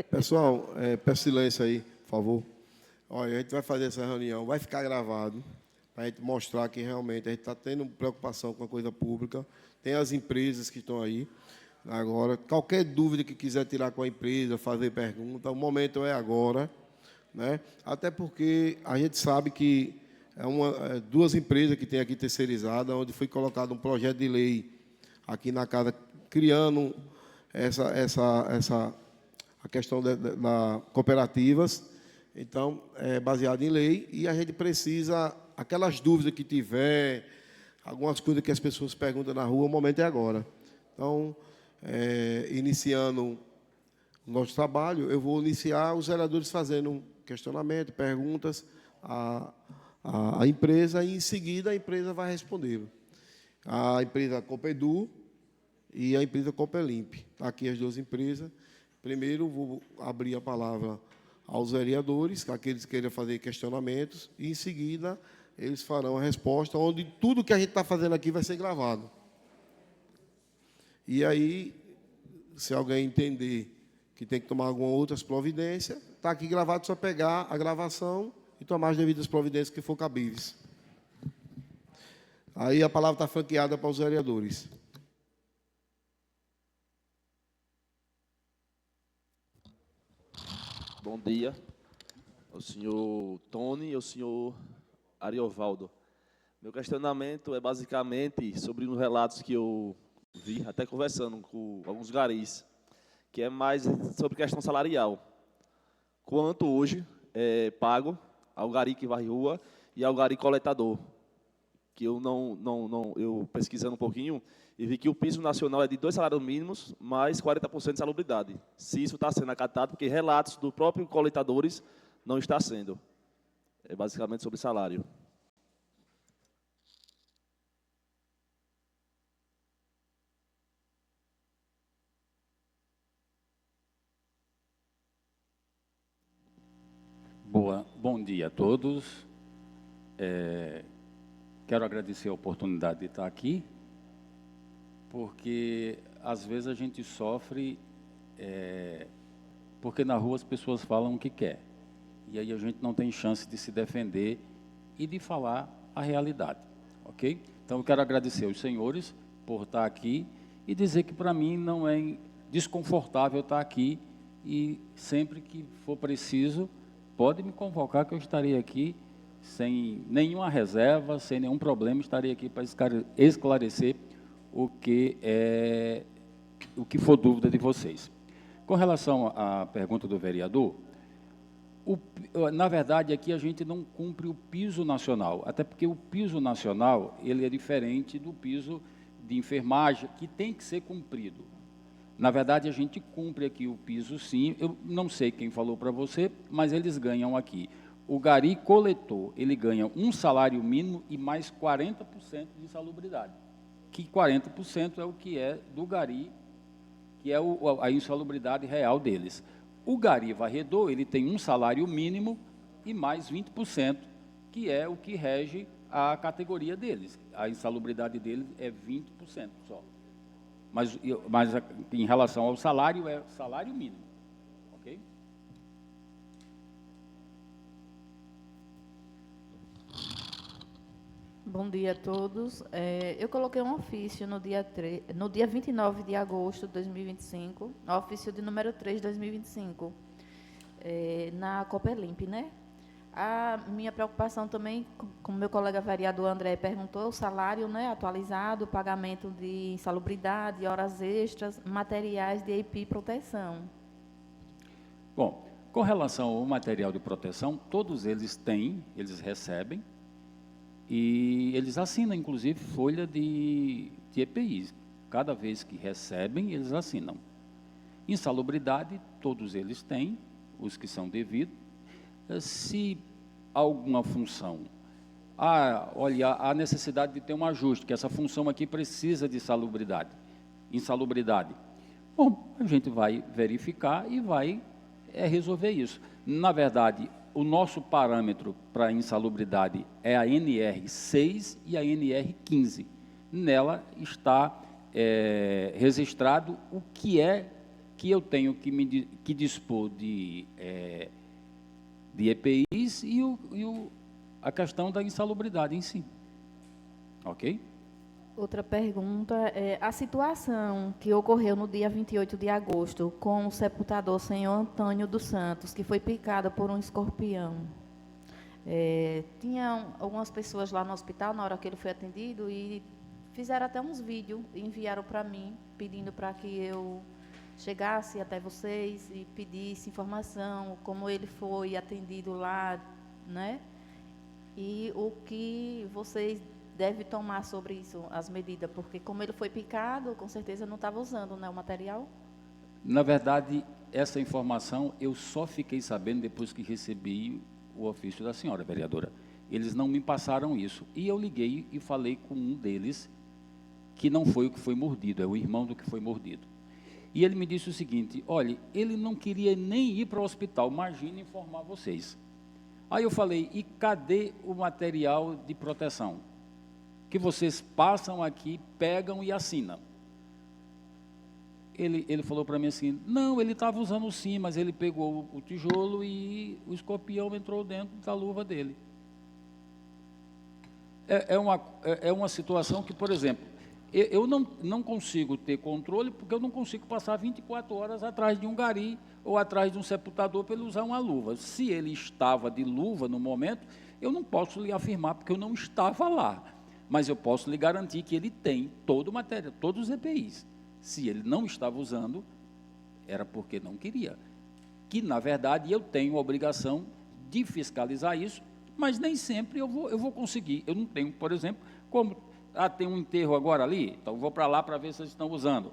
Pessoal, peço silêncio aí, por favor. Olha, a gente vai fazer essa reunião, vai ficar gravado, para a gente mostrar que realmente a gente está tendo preocupação com a coisa pública. Tem as empresas que estão aí. Agora, qualquer dúvida que quiser tirar com a empresa, fazer pergunta, o momento é agora, né? Até porque a gente sabe que duas empresas que tem aqui terceirizada, onde foi colocado um projeto de lei aqui na casa, criando a questão da cooperativas. Então, é baseado em lei, e a gente precisa, aquelas dúvidas que tiver, algumas coisas que as pessoas perguntam na rua, o momento é agora. Então, iniciando o nosso trabalho, eu vou iniciar os vereadores fazendo um questionamento, perguntas à empresa, e em seguida a empresa vai responder. A empresa Copedu e a empresa Copelimp. Está aqui as duas empresas. Primeiro, vou abrir a palavra aos vereadores, aqueles que queiram fazer questionamentos, e, em seguida, eles farão a resposta, onde tudo que a gente está fazendo aqui vai ser gravado. E aí, se alguém entender que tem que tomar alguma outra providência, está aqui gravado, só pegar a gravação e tomar as devidas providências que for cabíveis. Aí a palavra está franqueada para os vereadores. Bom dia, ao senhor Tony e ao senhor Ariovaldo. Meu questionamento é basicamente sobre uns relatos que eu vi, até conversando com alguns garis, que é mais sobre questão salarial. Quanto hoje é pago ao gari que varre rua e ao gari coletador? Que eu eu pesquisando um pouquinho e vi que o piso nacional é de 2 salários mínimos mais 40% de salubridade. Se isso está sendo acatado, porque relatos do próprio coletadores não está sendo. É basicamente sobre salário. Bom dia a todos. Quero agradecer a oportunidade de estar aqui, porque às vezes a gente sofre, porque na rua as pessoas falam o que quer, e aí a gente não tem chance de se defender e de falar a realidade, ok? Então eu quero agradecer aos senhores por estar aqui e dizer que para mim não é desconfortável estar aqui, e sempre que for preciso, pode me convocar que eu estarei aqui sem nenhuma reserva, sem nenhum problema, estarei aqui para esclarecer o que for dúvida de vocês. Com relação à pergunta do vereador, na verdade, aqui a gente não cumpre o piso nacional, até porque o piso nacional ele é diferente do piso de enfermagem, que tem que ser cumprido. Na verdade, a gente cumpre aqui o piso, sim. Eu não sei quem falou para você, mas eles ganham aqui. O gari coletor, ele ganha um salário mínimo e mais 40% de insalubridade, que 40% é o que é do gari, que é a insalubridade real deles. O gari varredor, ele tem um salário mínimo e mais 20%, que é o que rege a categoria deles. A insalubridade deles é 20% só. Mas em relação ao salário, é salário mínimo. Ok? Bom dia a todos. Eu coloquei um ofício no dia 29 de agosto de 2025, ofício de número 3 de 2025, na Copelimp, né? A minha preocupação também, como meu colega vereador André perguntou, o salário, né, atualizado, pagamento de insalubridade, horas extras, materiais de EPI proteção. Bom, com relação ao material de proteção, todos eles têm, eles recebem, e eles assinam, inclusive, folha de EPI. Cada vez que recebem, eles assinam. Insalubridade, todos eles têm, os que são devidos. Se alguma função, olha, há necessidade de ter um ajuste, que essa função aqui precisa de insalubridade. Bom, a gente vai verificar e vai resolver isso. Na verdade, o nosso parâmetro para insalubridade é a NR6 e a NR15. Nela está registrado o que que eu tenho que dispor de EPIs e a questão da insalubridade em si. Ok? Outra pergunta é a situação que ocorreu no dia 28 de agosto com o sepultador senhor Antônio dos Santos, que foi picado por um escorpião. Tinha algumas pessoas lá no hospital na hora que ele foi atendido e fizeram até uns vídeos e enviaram para mim, pedindo para que eu chegasse até vocês e pedisse informação, como ele foi atendido lá, né? E o que vocês devem tomar sobre isso, as medidas, porque como ele foi picado, com certeza não estava usando, né, o material? Na verdade, essa informação eu só fiquei sabendo depois que recebi o ofício da senhora vereadora. Eles não me passaram isso. E eu liguei e falei com um deles, que não foi o que foi mordido, é o irmão do que foi mordido. E ele me disse o seguinte: olha, ele não queria nem ir para o hospital, imagine informar vocês. Aí eu falei: e cadê o material de proteção? Que vocês passam aqui, pegam e assinam. Ele falou para mim assim: não, ele estava usando sim, mas ele pegou o tijolo e o escorpião entrou dentro da luva dele. É uma situação que, por exemplo, eu não consigo ter controle, porque eu não consigo passar 24 horas atrás de um gari ou atrás de um sepultador para ele usar uma luva. Se ele estava de luva no momento, eu não posso lhe afirmar, porque eu não estava lá. Mas eu posso lhe garantir que ele tem todo o material, todos os EPIs. Se ele não estava usando, era porque não queria. Que, na verdade, eu tenho a obrigação de fiscalizar isso, mas nem sempre eu vou conseguir. Eu não tenho, por exemplo, como tem um enterro agora ali, então eu vou para lá para ver se eles estão usando.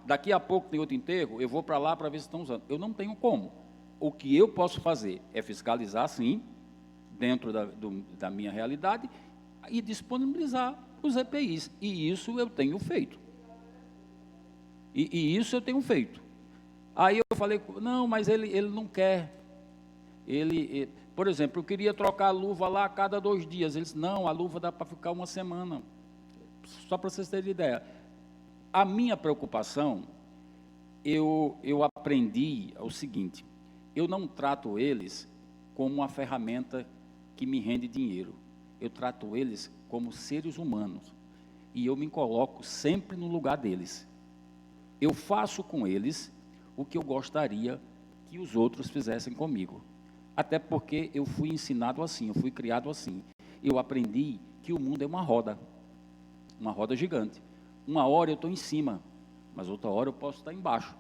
Daqui a pouco tem outro enterro, eu vou para lá para ver se estão usando. Eu não tenho como. O que eu posso fazer é fiscalizar, sim, dentro da minha realidade, e disponibilizar os EPIs. E isso eu tenho feito. E isso eu tenho feito. Aí eu falei: não, mas ele não quer. Por exemplo, eu queria trocar a luva lá a cada 2 dias. Ele disse: não, a luva dá para ficar 1 semana. Só para vocês terem ideia. A minha preocupação, eu aprendi o seguinte: eu não trato eles como uma ferramenta que me rende dinheiro. Eu trato eles como seres humanos. E eu me coloco sempre no lugar deles. Eu faço com eles o que eu gostaria que os outros fizessem comigo. Até porque eu fui ensinado assim, eu fui criado assim. Eu aprendi que o mundo é uma roda gigante. Uma hora eu estou em cima, mas outra hora eu posso estar embaixo.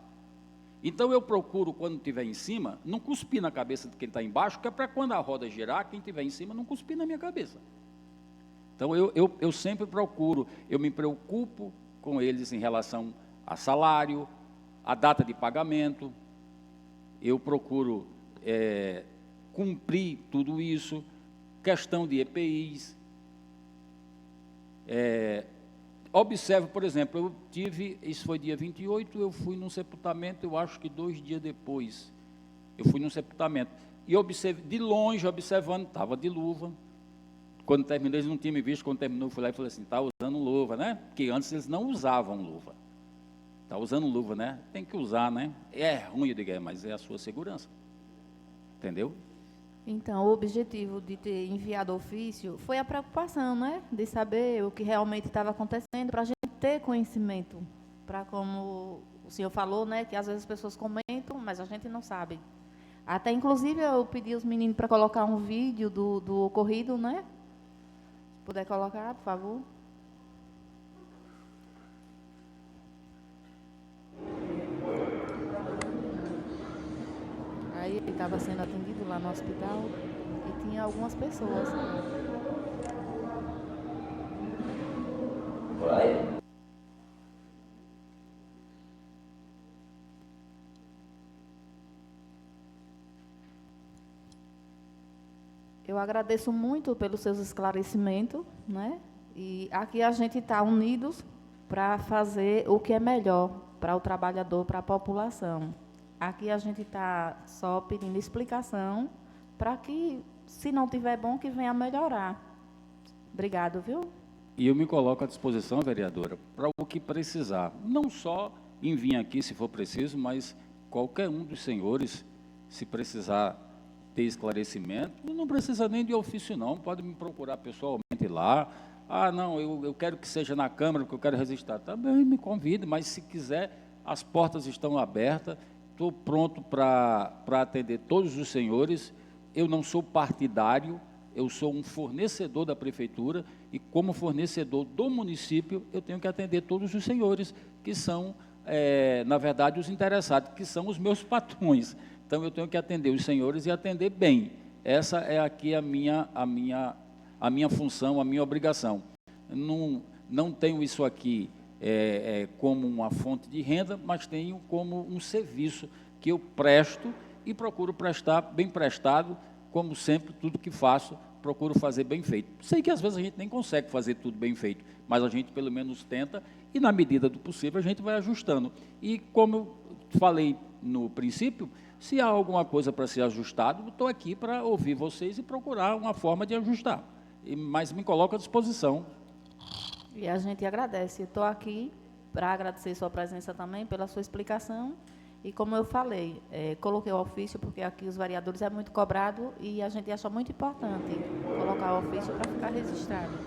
Então eu procuro, quando estiver em cima, não cuspir na cabeça de quem está embaixo, que é para quando a roda girar, quem estiver em cima não cuspir na minha cabeça. Então eu sempre procuro, eu me preocupo com eles em relação a salário, a data de pagamento. Eu procuro cumprir tudo isso, questão de EPIs. Observe, por exemplo, isso foi dia 28, eu fui num sepultamento, eu acho que 2 dias depois, eu fui num sepultamento, e de longe, observando, estava de luva. Quando terminou, eles não tinham me visto, quando terminou, eu fui lá e falei assim: está usando luva, né? Porque antes eles não usavam luva. Está usando luva, né? Tem que usar, né? É ruim, eu digo, mas é a sua segurança. Entendeu? Então, o objetivo de ter enviado ofício foi a preocupação, né? De saber o que realmente estava acontecendo, para a gente ter conhecimento. Para, como o senhor falou, né? Que às vezes as pessoas comentam, mas a gente não sabe. Até, inclusive, eu pedi aos meninos para colocar um vídeo do ocorrido, né? Se puder colocar, por favor. Aí ele estava sendo atendido lá no hospital e tinha algumas pessoas. Eu agradeço muito pelos seus esclarecimentos, né? E aqui a gente está unidos para fazer o que é melhor para o trabalhador, para a população. Aqui a gente está só pedindo explicação para que, se não tiver bom, que venha melhorar. Obrigado, viu? E eu me coloco à disposição, vereadora, para o que precisar. Não só em vir aqui, se for preciso, mas qualquer um dos senhores, se precisar ter esclarecimento, não precisa nem de ofício não, pode me procurar pessoalmente lá. Ah, não, eu quero que seja na Câmara, porque eu quero registrar. Também me convide, mas se quiser, as portas estão abertas, estou pronto para atender todos os senhores. Eu não sou partidário, eu sou um fornecedor da Prefeitura e, como fornecedor do município, eu tenho que atender todos os senhores, que são, na verdade, os interessados, que são os meus patrões. Então, eu tenho que atender os senhores e atender bem. Essa é aqui a minha função, a minha obrigação. Não tenho isso aqui como uma fonte de renda, mas tenho como um serviço que eu presto e procuro prestar bem prestado, como sempre, tudo que faço, procuro fazer bem feito. Sei que às vezes a gente nem consegue fazer tudo bem feito, mas a gente pelo menos tenta e, na medida do possível, a gente vai ajustando. E como eu falei no princípio, se há alguma coisa para ser ajustado, estou aqui para ouvir vocês e procurar uma forma de ajustar. Mas me coloco à disposição. E a gente agradece. Estou aqui para agradecer sua presença também, pela sua explicação. E como eu falei, coloquei o ofício porque aqui os vereadores é muito cobrado e a gente acha muito importante colocar o ofício para ficar registrado.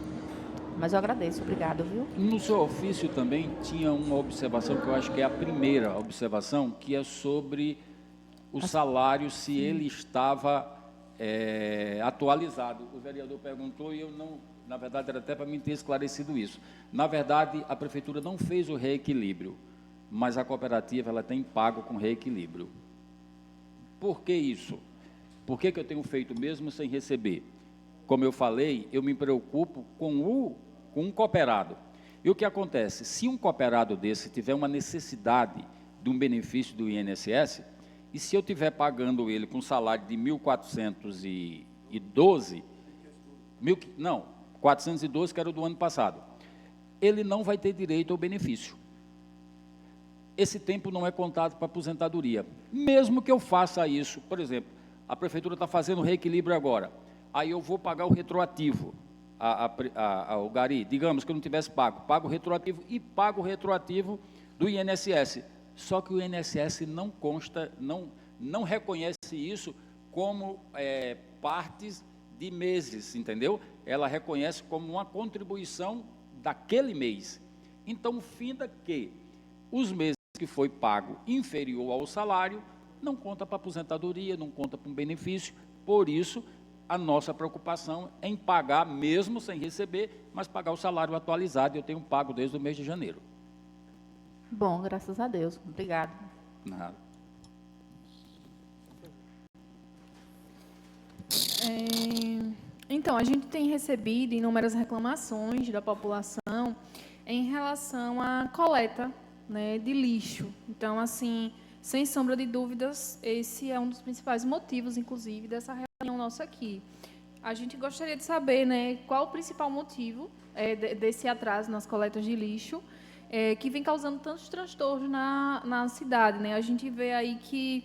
Mas eu agradeço, obrigado, viu? No seu ofício também tinha uma observação que eu acho que é a primeira observação, que é sobre o salário, se ele estava atualizado. O vereador perguntou e eu não, na verdade, era até para mim ter esclarecido isso. Na verdade, a Prefeitura não fez o reequilíbrio, mas a cooperativa ela tem pago com reequilíbrio. Por que isso? Por que eu tenho feito mesmo sem receber? Como eu falei, eu me preocupo com um cooperado. E o que acontece? Se um cooperado desse tiver uma necessidade de um benefício do INSS, e se eu estiver pagando ele com salário de 1.412, 412, que era o do ano passado, ele não vai ter direito ao benefício. Esse tempo não é contado para aposentadoria. Mesmo que eu faça isso, por exemplo, a Prefeitura está fazendo reequilíbrio agora, aí eu vou pagar o retroativo, ao Gari, digamos que eu não tivesse pago o retroativo e pago o retroativo do INSS. Só que o INSS não consta, não reconhece isso como partes de meses, entendeu? Ela reconhece como uma contribuição daquele mês. Então, finda que os meses que foi pago inferior ao salário, não conta para aposentadoria, não conta para um benefício. Por isso, a nossa preocupação é em pagar, mesmo sem receber, mas pagar o salário atualizado, e eu tenho pago desde o mês de janeiro. Bom, graças a Deus. Obrigado. Nada. Então, a gente tem recebido inúmeras reclamações da população em relação à coleta, né, de lixo. Então, assim, sem sombra de dúvidas, esse é um dos principais motivos, inclusive, dessa reunião nossa aqui. A gente gostaria de saber, né, qual o principal motivo desse atraso nas coletas de lixo, que vem causando tantos transtornos na cidade, né? A gente vê aí que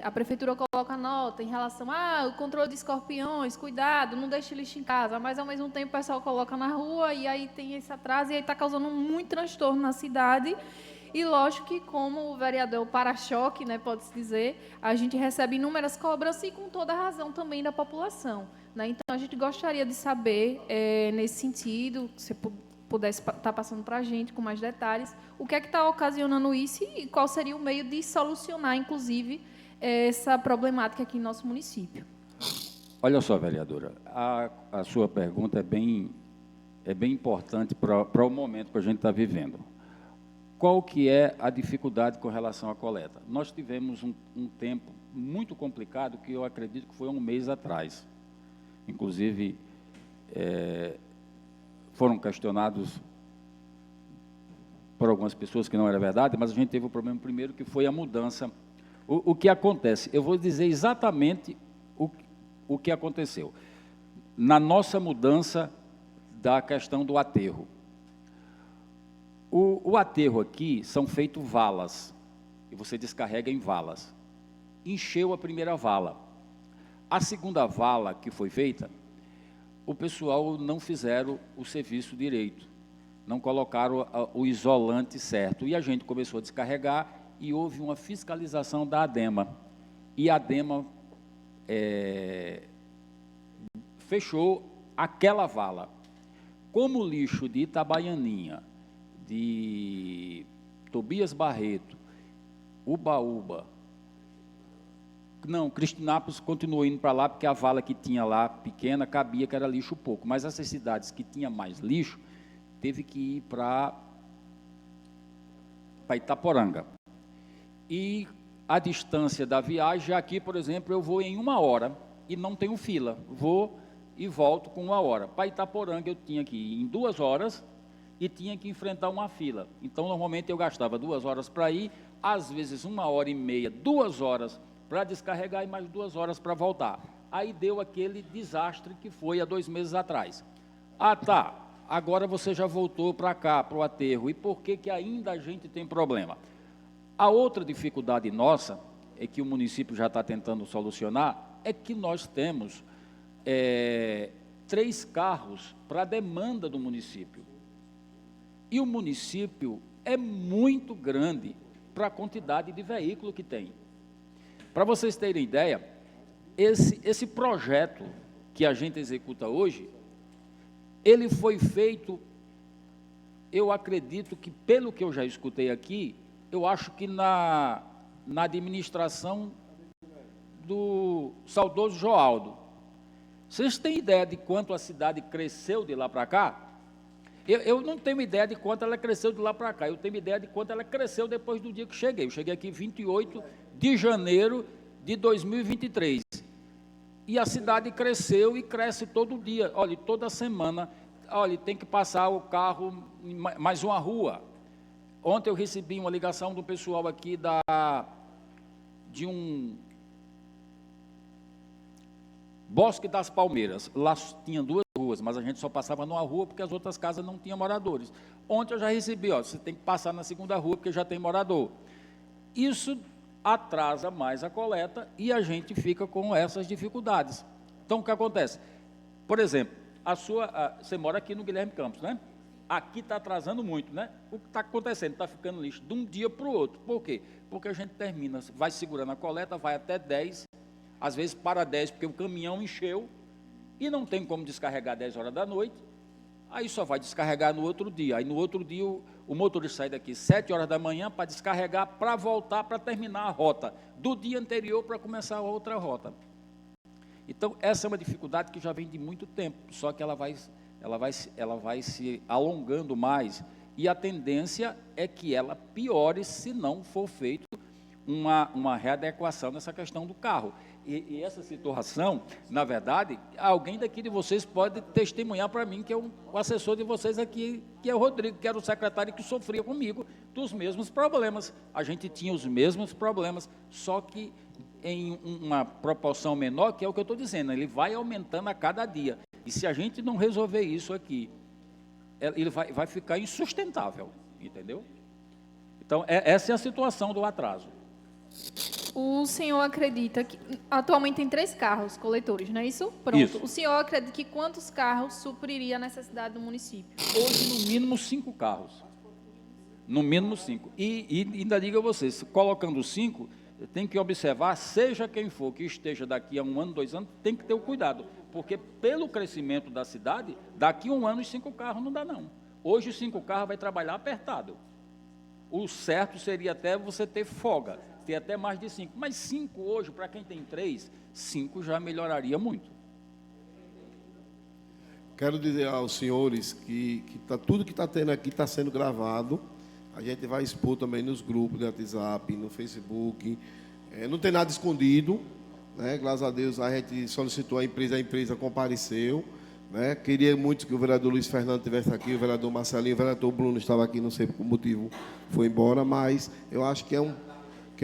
a Prefeitura coloca nota em relação ao controle de escorpiões, cuidado, não deixe lixo em casa, mas, ao mesmo tempo, o pessoal coloca na rua e aí tem esse atraso e aí está causando muito transtorno na cidade. E, lógico que, como o vereador é o para-choque, né, pode-se dizer, a gente recebe inúmeras cobranças e com toda a razão também da população, né? Então, a gente gostaria de saber, nesse sentido, se pudesse estar passando para a gente com mais detalhes, o que é que está ocasionando isso e qual seria o meio de solucionar, inclusive, essa problemática aqui em nosso município. Olha só, vereadora, a sua pergunta é bem importante para o momento que a gente está vivendo. Qual que é a dificuldade com relação à coleta? Nós tivemos um tempo muito complicado, que eu acredito que foi um mês atrás. Inclusive, foram questionados por algumas pessoas que não era verdade, mas a gente teve o problema primeiro, que foi a mudança. O que acontece? Eu vou dizer exatamente o que aconteceu. Na nossa mudança da questão do aterro. O aterro aqui são feitos valas, e você descarrega em valas. Encheu a primeira vala. A segunda vala que foi feita, o pessoal não fizeram o serviço direito. não colocaram o isolante certo. E a gente começou a descarregar e houve uma fiscalização da ADEMA. E a ADEMA fechou aquela vala. Como o lixo de Itabaianinha, de Tobias Barreto, Ubaúba, não, Cristinápolis continuou indo para lá, porque a vala que tinha lá, pequena, cabia, que era lixo pouco. Mas essas cidades que tinham mais lixo, teve que ir para Itaporanga. E a distância da viagem, aqui, por exemplo, eu vou em 1 hora e não tenho fila. Vou e volto com 1 hora. Para Itaporanga, eu tinha que ir em 2 horas e tinha que enfrentar uma fila. Então, normalmente, eu gastava 2 horas para ir, às vezes 1h30, 2 horas para descarregar e mais 2 horas para voltar. Aí deu aquele desastre que foi há 2 meses atrás. Ah, tá, agora você já voltou para cá, para o aterro. E por que ainda a gente tem problema? A outra dificuldade nossa, é que o município já está tentando solucionar, é que nós temos 3 carros para a demanda do município. E o município é muito grande para a quantidade de veículo que tem. Para vocês terem ideia, esse projeto que a gente executa hoje, ele foi feito, eu acredito que, pelo que eu já escutei aqui, eu acho que na administração do saudoso Joaldo. Vocês têm ideia de quanto a cidade cresceu de lá para cá? Eu não tenho ideia de quanto ela cresceu de lá para cá, eu tenho ideia de quanto ela cresceu depois do dia que cheguei. Eu cheguei aqui 28 de janeiro de 2023. E a cidade cresceu e cresce todo dia. Olha, toda semana, olha, tem que passar o carro em mais uma rua. Ontem eu recebi uma ligação do pessoal aqui de um Bosque das Palmeiras. Lá tinha 2 ruas, mas a gente só passava numa rua porque as outras casas não tinham moradores. Ontem eu já recebi, ó, você tem que passar na segunda rua porque já tem morador. Isso atrasa mais a coleta e a gente fica com essas dificuldades. Então, o que acontece? Por exemplo, você mora aqui no Guilherme Campos, né? Aqui está atrasando muito, né? O que está acontecendo? Está ficando lixo de um dia para o outro. Por quê? Porque a gente termina, vai segurando a coleta, vai até 10, às vezes para 10, porque o caminhão encheu e não tem como descarregar 10 horas da noite, aí só vai descarregar no outro dia. Aí no outro dia o motorista sai daqui 7 horas da manhã para descarregar, para voltar, para terminar a rota do dia anterior para começar a outra rota. Então, essa é uma dificuldade que já vem de muito tempo, só que ela vai se alongando mais, e a tendência é que ela piore se não for feito uma readequação nessa questão do carro. E essa situação, na verdade, alguém daqui de vocês pode testemunhar para mim, que é o assessor de vocês aqui, que é o Rodrigo, que era o secretário que sofria comigo dos mesmos problemas. A gente tinha os mesmos problemas, só que em uma proporção menor, que é o que eu estou dizendo, ele vai aumentando a cada dia. E se a gente não resolver isso aqui, ele vai ficar insustentável, entendeu? Então, essa é a situação do atraso. O senhor acredita que atualmente tem 3 carros coletores, não é isso? Pronto. Isso. O senhor acredita que quantos carros supriria a necessidade do município? Hoje, no mínimo, 5 carros. No mínimo 5. E ainda digo a vocês, colocando 5, tem que observar, seja quem for que esteja daqui a 1 ano, 2 anos, tem que ter o cuidado. Porque pelo crescimento da cidade, daqui a 1 ano os 5 carros não dá não. Hoje os 5 carros vai trabalhar apertado. O certo seria até você ter folga, ter até mais de 5. Mas 5 hoje, para quem tem 3, 5 já melhoraria muito. Quero dizer aos senhores que tudo que está tendo aqui está sendo gravado. A gente vai expor também nos grupos de WhatsApp, no Facebook. Não tem nada escondido, né? Graças a Deus a gente solicitou a empresa compareceu, né? Queria muito que o vereador Luiz Fernando estivesse aqui, o vereador Marcelinho, o vereador Bruno estava aqui, não sei por que motivo foi embora, mas eu acho que é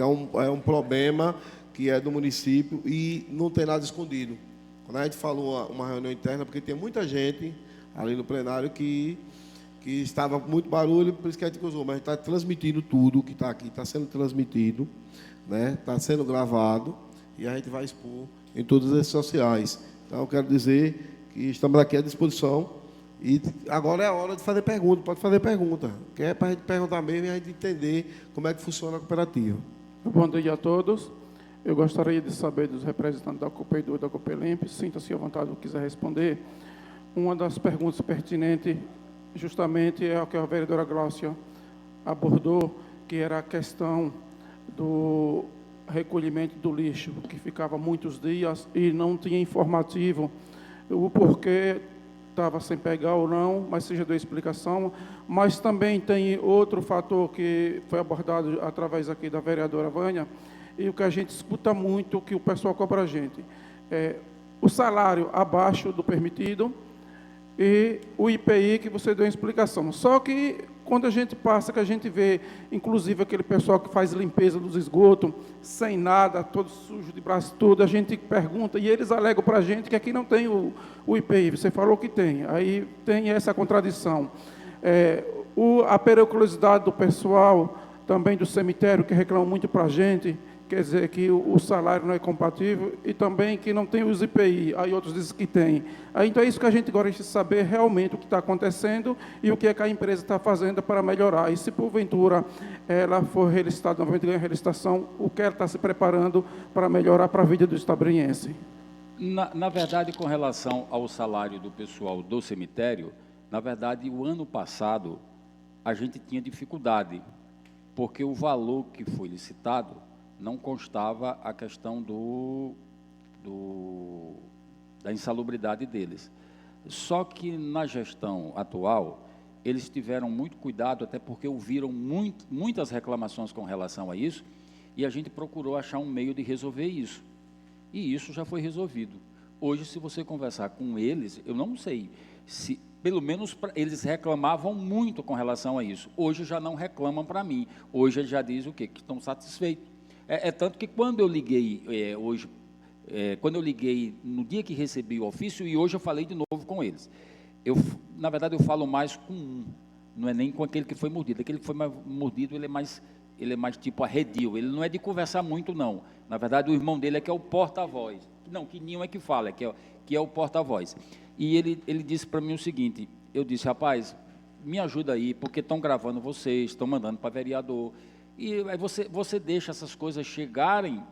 um problema que é do município e não tem nada escondido. Quando a gente falou uma reunião interna, porque tem muita gente ali no plenário que estava com muito barulho, por isso que a gente usou, mas a gente está transmitindo tudo que está aqui, está sendo transmitido, né? Está sendo gravado e a gente vai expor em todas as redes sociais. Então, eu quero dizer que estamos aqui à disposição E agora é a hora de fazer pergunta, pode fazer pergunta, que é para a gente perguntar mesmo e a gente entender como é que funciona a cooperativa. Bom dia a todos. Eu gostaria de saber dos representantes da Copedu e da Copelimp, sinta-se à vontade se quiser responder. Uma das perguntas pertinentes, justamente, é o que a vereadora Gláucia abordou, que era a questão do recolhimento do lixo, que ficava muitos dias e não tinha informativo o porquê estava sem pegar ou não, mas seja deu explicação. Mas também tem outro fator que foi abordado através aqui da vereadora Vânia, e o que a gente escuta muito, que o pessoal cobra a gente, é o salário abaixo do permitido e o IPI que você deu uma explicação. Só que quando a gente passa, que a gente vê, inclusive aquele pessoal que faz limpeza dos esgotos, sem nada, todo sujo de braço todo, a gente pergunta, e eles alegam para a gente que aqui não tem o IPI, você falou que tem, aí tem essa contradição. A periculosidade do pessoal, também do cemitério, que reclama muito para a gente, quer dizer que o salário não é compatível, e também que não tem os IPI, aí outros dizem que tem. Então é isso que a gente gosta de saber realmente o que está acontecendo e o que é que a empresa está fazendo para melhorar. E se porventura ela for relicitada, novamente ganhar relicitação, o que ela está se preparando para melhorar para a vida do estabriense. Na verdade, com relação ao salário do pessoal do cemitério, na verdade, o ano passado, a gente tinha dificuldade, porque o valor que foi licitado não constava a questão da insalubridade deles. Só que na gestão atual, eles tiveram muito cuidado, até porque ouviram muitas reclamações com relação a isso, e a gente procurou achar um meio de resolver isso. E isso já foi resolvido. Hoje, se você conversar com eles, eu não sei se, pelo menos, eles reclamavam muito com relação a isso. Hoje já não reclamam para mim. Hoje eles já dizem o quê? Que estão satisfeitos. Tanto que quando eu liguei hoje, quando eu liguei no dia que recebi o ofício, e hoje eu falei de novo com eles. Na verdade, eu falo mais com um, não é nem com aquele que foi mordido. Aquele que foi mordido, ele é mais tipo arredio, ele não é de conversar muito, não. Na verdade, o irmão dele é que é o porta-voz. Não, que Ninho é que fala, que é o porta-voz. E ele disse para mim o seguinte, eu disse, rapaz, me ajuda aí, porque estão gravando vocês, estão mandando para vereador, e aí você deixa essas coisas chegarem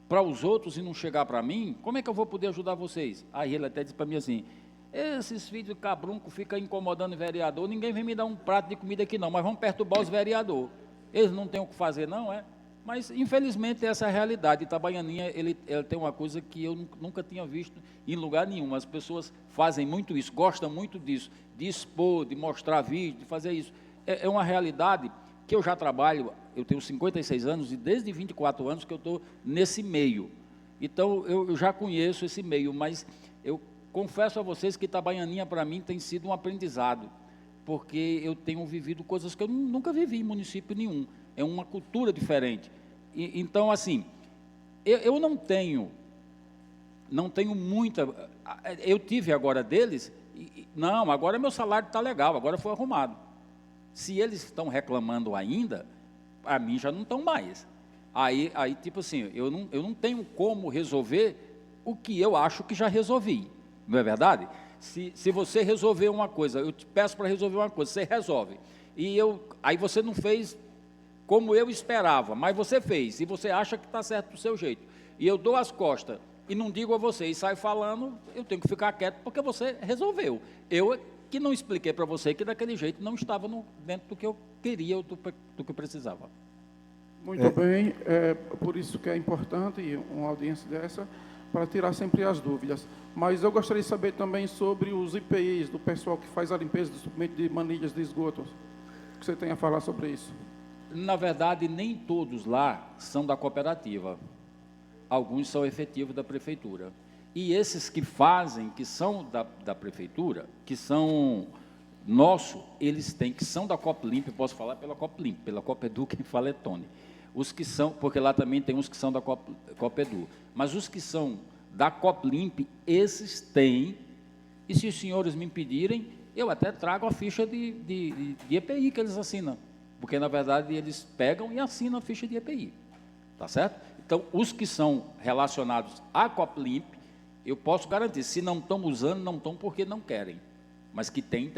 para os outros e não chegar para mim, como é que eu vou poder ajudar vocês? Aí ele até disse para mim assim, esses filhos de cabrunco ficam incomodando o vereador, ninguém vem me dar um prato de comida aqui não, mas vamos perturbar os vereadores. Eles não têm o que fazer não, é? Mas, infelizmente, essa é a realidade. Itabaianinha, ele tem uma coisa que eu nunca tinha visto em lugar nenhum. As pessoas fazem muito isso, gostam muito disso, de expor, de mostrar vídeo, de fazer isso. É uma realidade que eu já trabalho, eu tenho 56 anos e desde 24 anos que eu estou nesse meio. Então, eu já conheço esse meio, mas eu confesso a vocês que Itabaianinha, para mim, tem sido um aprendizado, porque eu tenho vivido coisas que eu nunca vivi em município nenhum. É uma cultura diferente. Então, assim, eu não tenho muita... Eu tive agora deles, não, agora meu salário está legal, agora foi arrumado. Se eles estão reclamando ainda, a mim já não estão mais. Aí tipo assim, eu não tenho como resolver o que eu acho que já resolvi, não é verdade? Se você resolver uma coisa, eu te peço para resolver uma coisa, você resolve. Aí você não fez como eu esperava, mas você fez, e você acha que está certo do seu jeito. E eu dou as costas e não digo a você, e saio falando, eu tenho que ficar quieto, porque você resolveu. Eu que não expliquei para você que daquele jeito não estava dentro do que eu queria, ou do que eu precisava. Muito bem, por isso que é importante uma audiência dessa, para tirar sempre as dúvidas. Mas eu gostaria de saber também sobre os IPIs do pessoal que faz a limpeza do suprimento de manilhas de esgoto. O que você tem a falar sobre isso? Na verdade, nem todos lá são da cooperativa. Alguns são efetivos da prefeitura. E esses que fazem, que são da prefeitura, que são nosso, eles têm, que são da Coplimp, posso falar pela Coplimp, pela Copedu, quem fala é Tony. Os que são, porque lá também tem uns que são da Copedu, mas os que são da Coplimp, esses têm, e se os senhores me pedirem, eu até trago a ficha de EPI que eles assinam, porque, na verdade, eles pegam e assinam a ficha de EPI, tá certo? Então, os que são relacionados à Coplimp, eu posso garantir, se não estão usando, não estão porque não querem, mas que tem.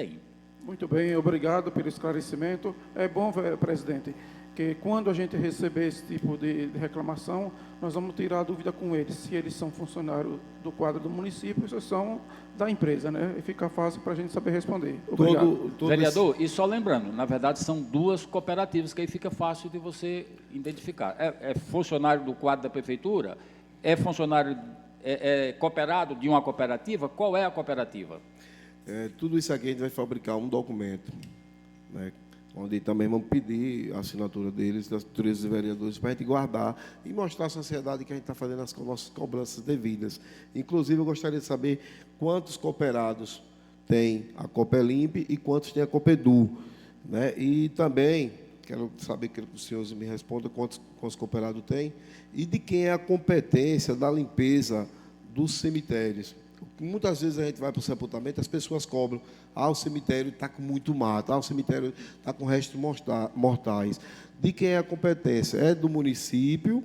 Muito bem, obrigado pelo esclarecimento. É bom, presidente, que quando a gente receber esse tipo de reclamação, nós vamos tirar a dúvida com eles, se eles são funcionários do quadro do município, se são da empresa, né? E fica fácil para a gente saber responder. Obrigado. Vereador, e só lembrando, na verdade são duas cooperativas, que aí fica fácil de você identificar. É funcionário do quadro da prefeitura? É funcionário cooperado de uma cooperativa? Qual é a cooperativa? Tudo isso aqui a gente vai fabricar um documento, né, onde também vamos pedir a assinatura deles, das três vereadores, para a gente guardar e mostrar à sociedade que a gente está fazendo as nossas cobranças devidas. Inclusive, eu gostaria de saber quantos cooperados tem a Copelimp e quantos tem a Copedu, né? E também quero saber que os senhores me respondam quantos cooperados tem e de quem é a competência da limpeza dos cemitérios. Muitas vezes a gente vai para o sepultamento, as pessoas cobram, o cemitério está com muito mato, o cemitério está com restos mortais. De quem é a competência? É do município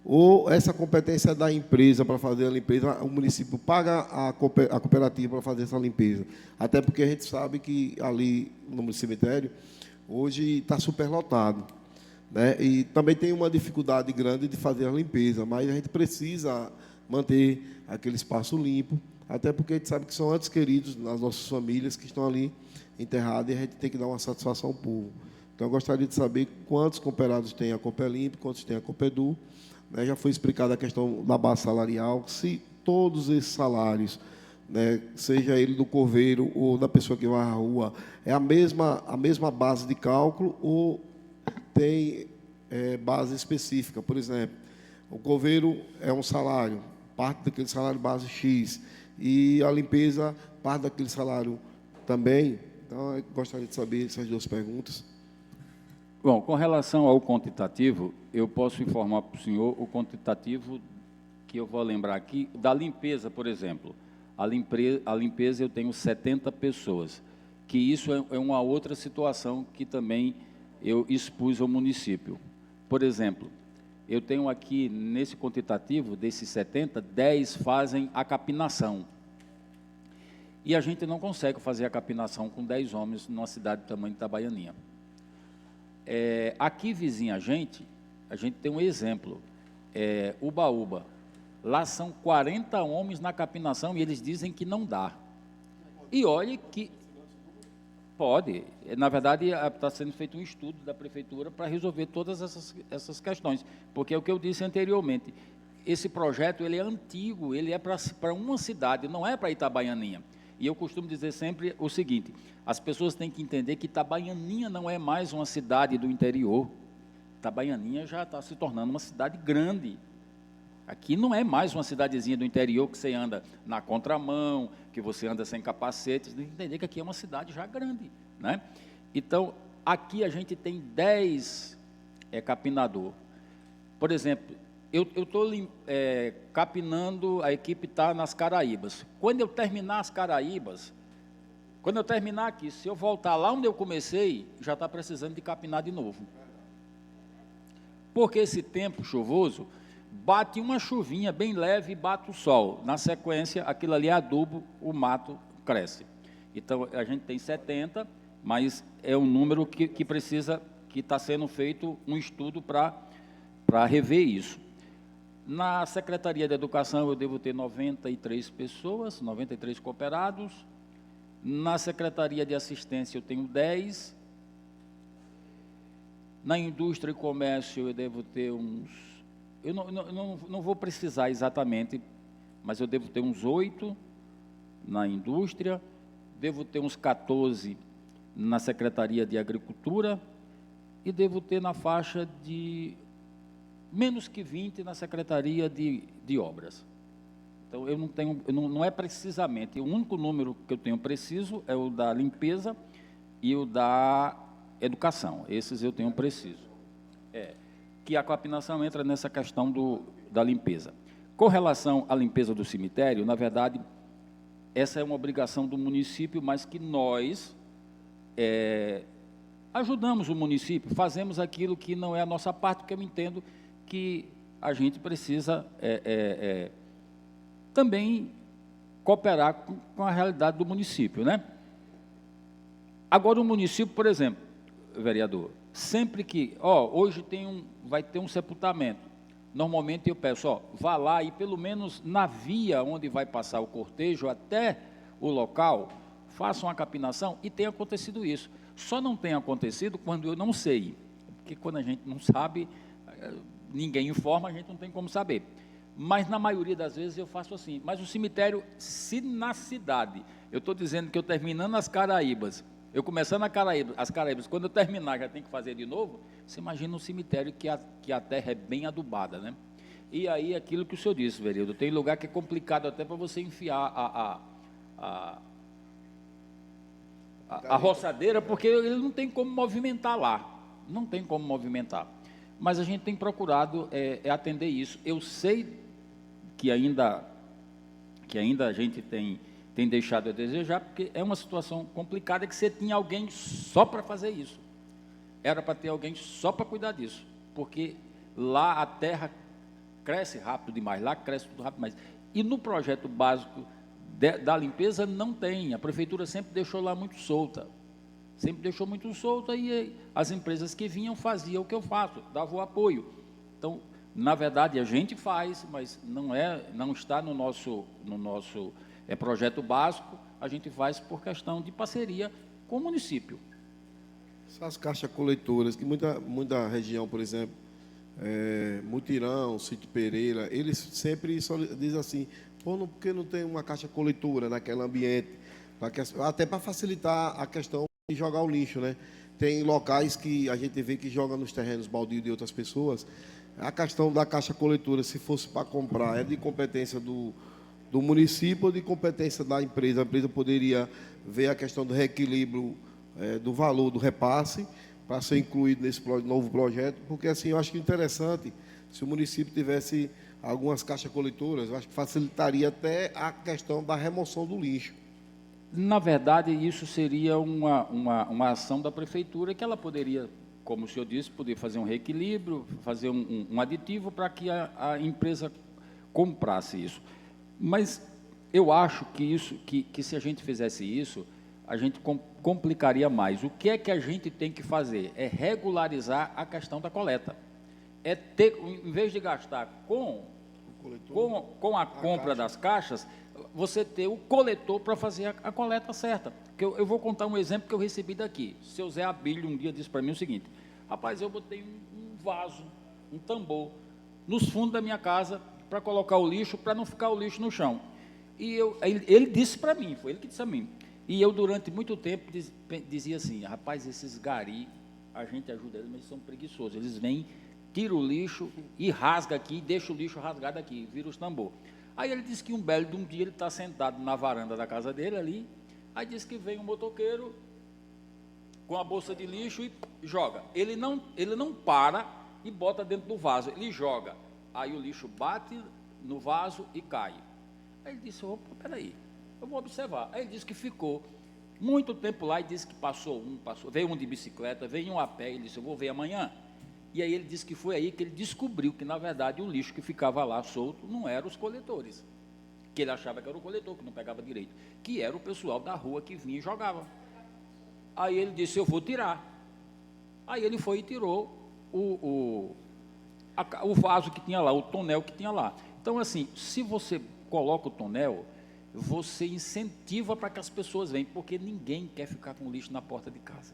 ou essa competência é da empresa para fazer a limpeza? O município paga a cooperativa para fazer essa limpeza. Até porque a gente sabe que ali no cemitério, hoje está superlotado, né? E também tem uma dificuldade grande de fazer a limpeza, mas a gente precisa manter aquele espaço limpo, até porque a gente sabe que são entes queridos nas nossas famílias que estão ali enterrados e a gente tem que dar uma satisfação ao povo. Então, eu gostaria de saber quantos cooperados tem a Copelimp, quantos tem a Copedu, né? Já foi explicada a questão da base salarial, se todos esses salários, né, seja ele do coveiro ou da pessoa que vai à rua, é a mesma base de cálculo ou tem base específica. Por exemplo, o coveiro é um salário, parte daquele salário base X, e a limpeza, parte daquele salário também. Então, eu gostaria de saber essas duas perguntas. Bom, com relação ao quantitativo, eu posso informar para o senhor o quantitativo que eu vou lembrar aqui, da limpeza, por exemplo. A limpeza eu tenho 70 pessoas, que isso é uma outra situação que também eu expus ao município. Por exemplo, eu tenho aqui, nesse quantitativo, desses 70, 10 fazem a capinação. E a gente não consegue fazer a capinação com 10 homens numa cidade do tamanho de Itabaianinha. Aqui, vizinha a gente tem um exemplo, Ubaúba. Lá são 40 homens na capinação e eles dizem que não dá. E olhe que... Pode. Na verdade, está sendo feito um estudo da prefeitura para resolver todas essas questões. Porque é o que eu disse anteriormente, esse projeto ele é antigo, ele é para uma cidade, não é para Itabaianinha. E eu costumo dizer sempre o seguinte, as pessoas têm que entender que Itabaianinha não é mais uma cidade do interior. Itabaianinha já está se tornando uma cidade grande. Aqui não é mais uma cidadezinha do interior que você anda na contramão, que você anda sem capacete. Você tem que entender que aqui é uma cidade já grande, né? Então, aqui a gente tem 10 capinador. Por exemplo, eu estou capinando, a equipe está nas Caraíbas. Quando eu terminar as Caraíbas, quando eu terminar aqui, se eu voltar lá onde eu comecei, já está precisando de capinar de novo. Porque esse tempo chuvoso... bate uma chuvinha bem leve e bate o sol. Na sequência, aquilo ali é adubo, o mato cresce. Então, a gente tem 70, mas é um número que precisa, que está sendo feito um estudo para rever isso. Na Secretaria de Educação, eu devo ter 93 pessoas, 93 cooperados. Na Secretaria de Assistência, eu tenho 10. Na Indústria e Comércio, eu devo ter uns... Eu não vou precisar exatamente, mas eu devo ter uns 8 na indústria, devo ter uns 14 na Secretaria de Agricultura e devo ter na faixa de menos que 20 na Secretaria de Obras. Então, eu não tenho, não é precisamente, o único número que eu tenho preciso é o da limpeza e o da educação. Esses eu tenho preciso. Que a capinação entra nessa questão da limpeza. Com relação à limpeza do cemitério, na verdade, essa é uma obrigação do município, mas que nós ajudamos o município, fazemos aquilo que não é a nossa parte, porque eu entendo que a gente precisa também cooperar com a realidade do município, né? Agora, o município, por exemplo, vereador, sempre que, hoje vai ter um sepultamento, normalmente eu peço, vá lá e pelo menos na via onde vai passar o cortejo até o local, faça uma capinação, e tem acontecido isso. Só não tem acontecido quando eu não sei, porque quando a gente não sabe, ninguém informa, a gente não tem como saber. Mas na maioria das vezes eu faço assim. Mas o cemitério, se na cidade, eu estou dizendo que eu terminando as Caraíbas, eu começando as Caraíbas, quando eu terminar já tem que fazer de novo, você imagina um cemitério que a terra é bem adubada, né? E aí aquilo que o senhor disse, vereador, tem lugar que é complicado até para você enfiar a roçadeira, porque ele não tem como movimentar lá, não tem como movimentar. Mas a gente tem procurado atender isso. Eu sei que ainda a gente tem deixado a desejar, porque é uma situação complicada que você tinha alguém só para fazer isso. Era para ter alguém só para cuidar disso, porque lá a terra cresce rápido demais, lá cresce tudo rápido demais. E no projeto básico da limpeza não tem, a prefeitura sempre deixou lá muito solta. Sempre deixou muito solta e as empresas que vinham faziam o que eu faço, davam o apoio. Então, na verdade, a gente faz, mas não está no nosso projeto básico, a gente faz por questão de parceria com o município. Essas caixas coletoras, que muita região, por exemplo, Mutirão, Sítio Pereira, eles sempre dizem assim, por que não tem uma caixa coletora naquele ambiente? Até para facilitar a questão de jogar o lixo, né? Tem locais que a gente vê que joga nos terrenos baldios de outras pessoas. A questão da caixa coletora, se fosse para comprar, é de competência do município ou de competência da empresa? A empresa poderia ver a questão do reequilíbrio do valor do repasse para ser incluído nesse novo projeto, porque assim, eu acho que interessante se o município tivesse algumas caixas coletoras, eu acho que facilitaria até a questão da remoção do lixo. Na verdade, isso seria uma ação da prefeitura que ela poderia, como o senhor disse, poder fazer um reequilíbrio, fazer um aditivo para que a empresa comprasse isso. Mas eu acho que se a gente fizesse isso, a gente complicaria mais. O que é que a gente tem que fazer? É regularizar a questão da coleta. É ter, em vez de gastar com a compra das caixas, você ter o coletor para fazer a coleta certa. Eu vou contar um exemplo que eu recebi daqui. O seu Zé Abílio um dia disse para mim o seguinte: rapaz, eu botei um vaso, um tambor, nos fundos da minha casa para colocar o lixo, para não ficar o lixo no chão. E ele disse para mim, foi ele que disse a mim. E eu, durante muito tempo, dizia assim, rapaz, esses gari, a gente ajuda eles, mas eles são preguiçosos. Eles vêm, tiram o lixo e rasga aqui, deixa o lixo rasgado aqui, vira os tambor. Aí ele disse que um belo de um dia ele está sentado na varanda da casa dele ali, aí disse que vem um motoqueiro com a bolsa de lixo e joga. Ele não para e bota dentro do vaso, ele joga. Aí o lixo bate no vaso e cai. Aí ele disse, opa, peraí, eu vou observar. Aí ele disse que ficou muito tempo lá e disse que veio um de bicicleta, veio um a pé, ele disse, eu vou ver amanhã. E aí ele disse que foi aí que ele descobriu que, na verdade, o lixo que ficava lá solto não eram os coletores, que ele achava que era o coletor, que não pegava direito, que era o pessoal da rua que vinha e jogava. Aí ele disse, eu vou tirar. Aí ele foi e tirou o vaso que tinha lá, o tonel que tinha lá. Então, assim, se você coloca o tonel, você incentiva para que as pessoas venham, porque ninguém quer ficar com lixo na porta de casa.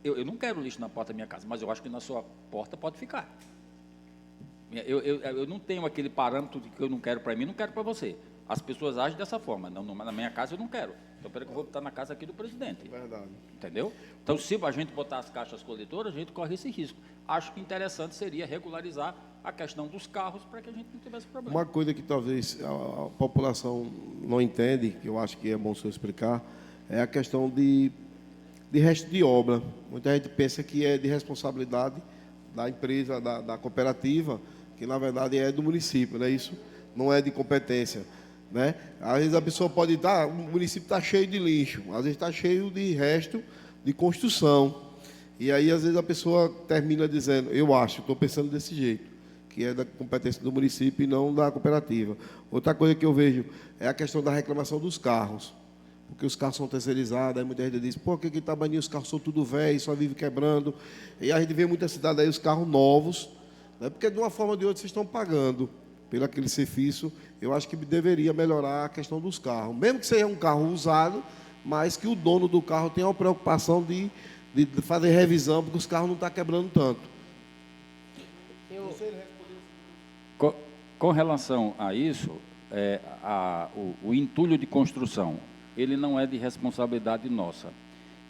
Eu não quero lixo na porta da minha casa, mas eu acho que na sua porta pode ficar. Eu não tenho aquele parâmetro de que eu não quero para mim, não quero para você. As pessoas agem dessa forma. Não, na minha casa eu não quero. Então, peraí que eu vou botar na casa aqui do presidente. Verdade. Entendeu? Então, se a gente botar as caixas coletoras, a gente corre esse risco. Acho que interessante seria regularizar a questão dos carros para que a gente não tivesse problema. Uma coisa que talvez a população não entende, que eu acho que é bom o senhor explicar, é a questão de resto de obra. Muita gente pensa que é de responsabilidade da empresa, da cooperativa, que na verdade é do município, né? Isso não é de competência, né? Às vezes a pessoa pode estar, o município está cheio de lixo, às vezes está cheio de resto de construção, e aí às vezes a pessoa termina dizendo, eu acho, estou pensando desse jeito, que é da competência do município e não da cooperativa. Outra coisa que eu vejo é a questão da reclamação dos carros. porque os carros são terceirizados, aí muita gente diz, pô, que Itabaianinha os carros são tudo velho, só vive quebrando. E a gente vê muita cidade aí, os carros novos, né, porque de uma forma ou de outra vocês estão pagando pelo aquele serviço. Eu acho que deveria melhorar a questão dos carros, mesmo que seja um carro usado, mas que o dono do carro tenha a preocupação de fazer revisão, porque os carros não estão quebrando tanto. Com relação a isso, o entulho de construção, ele não é de responsabilidade nossa.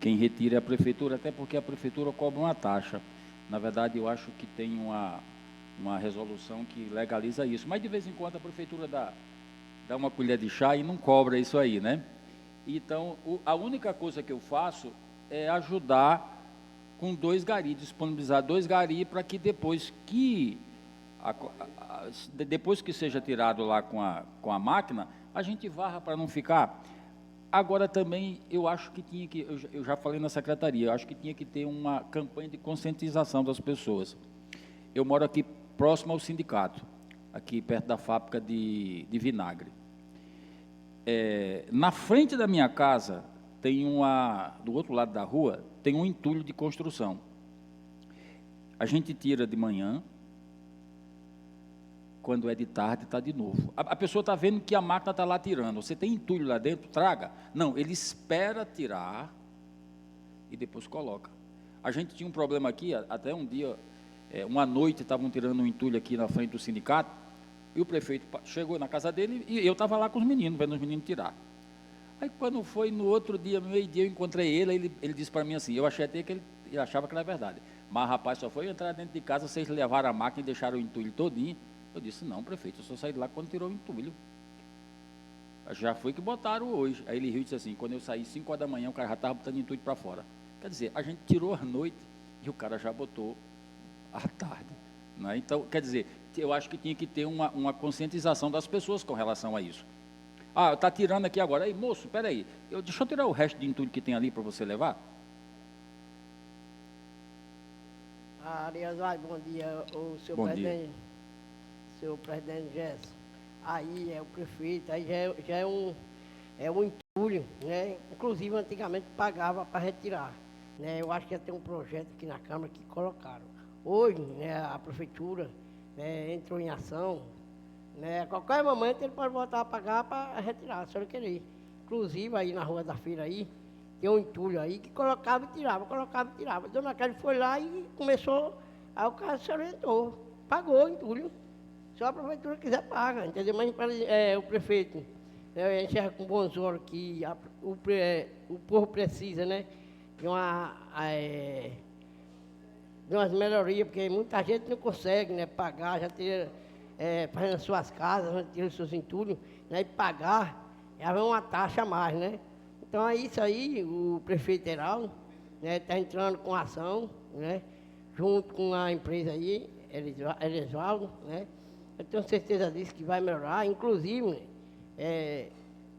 Quem retira é a prefeitura, até porque a prefeitura cobra uma taxa. Na verdade, eu acho que tem uma resolução que legaliza isso. Mas, de vez em quando, a prefeitura dá uma colher de chá e não cobra isso aí, né? Então, a única coisa que eu faço é ajudar com 2 garis, disponibilizar 2 garis para que depois que seja tirado lá com a máquina, a gente varra para não ficar. Agora também eu acho que eu já falei na secretaria, eu acho que tinha que ter uma campanha de conscientização das pessoas. Eu moro aqui próximo ao sindicato, aqui perto da fábrica de vinagre. Na frente da minha casa, do outro lado da rua, tem um entulho de construção. A gente tira de manhã, quando é de tarde, está de novo. A pessoa está vendo que a máquina está lá tirando. Você tem entulho lá dentro? Traga. Não, ele espera tirar e depois coloca. A gente tinha um problema aqui, até um dia, uma noite, estavam tirando um entulho aqui na frente do sindicato, e o prefeito chegou na casa dele e eu estava lá com os meninos, vendo os meninos tirar. Aí, quando foi no outro dia, meio-dia, eu encontrei ele disse para mim assim, eu achei até que ele achava que era verdade. Mas, rapaz, só foi entrar dentro de casa, vocês levaram a máquina e deixaram o entulho todinho. Eu disse, não, prefeito, eu só saí de lá quando tirou o entulho. Já foi que botaram hoje. Aí ele riu e disse assim, quando eu saí 5 horas da manhã, o cara já estava botando entulho para fora. Quer dizer, a gente tirou à noite e o cara já botou à tarde. Né? Então, quer dizer, eu acho que tinha que ter uma conscientização das pessoas com relação a isso. Ah, está tirando aqui agora. Aí, moço, espera aí, deixa eu tirar o resto de entulho que tem ali para você levar. Arias, bom dia, o senhor Bom presidente. dia. Senhor presidente Gerson. Aí é o prefeito, aí já é um entulho, né? Inclusive, antigamente pagava para retirar. Né? Eu acho que ia ter um projeto aqui na Câmara que colocaram. Hoje, né, a prefeitura, né, entrou em ação, né? A qualquer momento ele pode voltar a pagar para retirar, se ele querer. Inclusive, aí na Rua da Feira aí, tem um entulho aí que colocava e tirava. A dona Kelly foi lá e começou, aí o cara se orientou, pagou o entulho. Se a prefeitura quiser, paga, entendeu? Mas o prefeito, né, enxerga com bons olhos que o povo precisa, né, de umas melhorias, porque muita gente não consegue, né, pagar, já ter, fazendo suas casas, já ter os seus entulhos, né, e pagar, já vem uma taxa a mais, né? Então, é isso aí, o prefeito Heraldo, né, está entrando com ação, né, junto com a empresa aí, Elisvaldo, né? Eu tenho certeza disso que vai melhorar. Inclusive,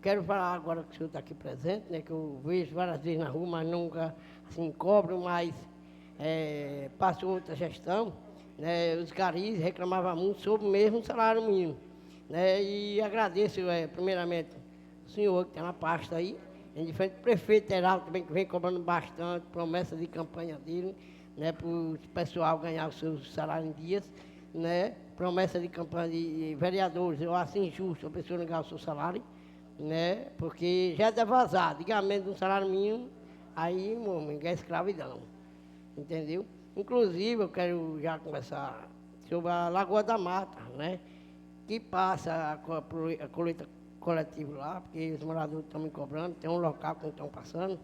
quero falar agora que o senhor está aqui presente, né, que eu vejo várias vezes na rua, mas nunca assim, cobro, mas passou outra gestão. Né, os garis reclamavam muito sobre o mesmo salário mínimo. Né, e agradeço, primeiramente, o senhor que está na pasta aí, em diferente prefeito Heraldo também, que vem cobrando bastante, promessa de campanha dele, né, para o pessoal ganhar o seu salário em dias, né, promessa de campanha de vereadores. Eu acho injusto a pessoa não ganhar o seu salário, né, porque já é devasado, antigamente um salário mínimo, aí, homem, é escravidão, entendeu? Inclusive, eu quero já conversar sobre a Lagoa da Mata, né, que passa a colheita coletiva lá, porque os moradores estão me cobrando, tem um local que estão passando,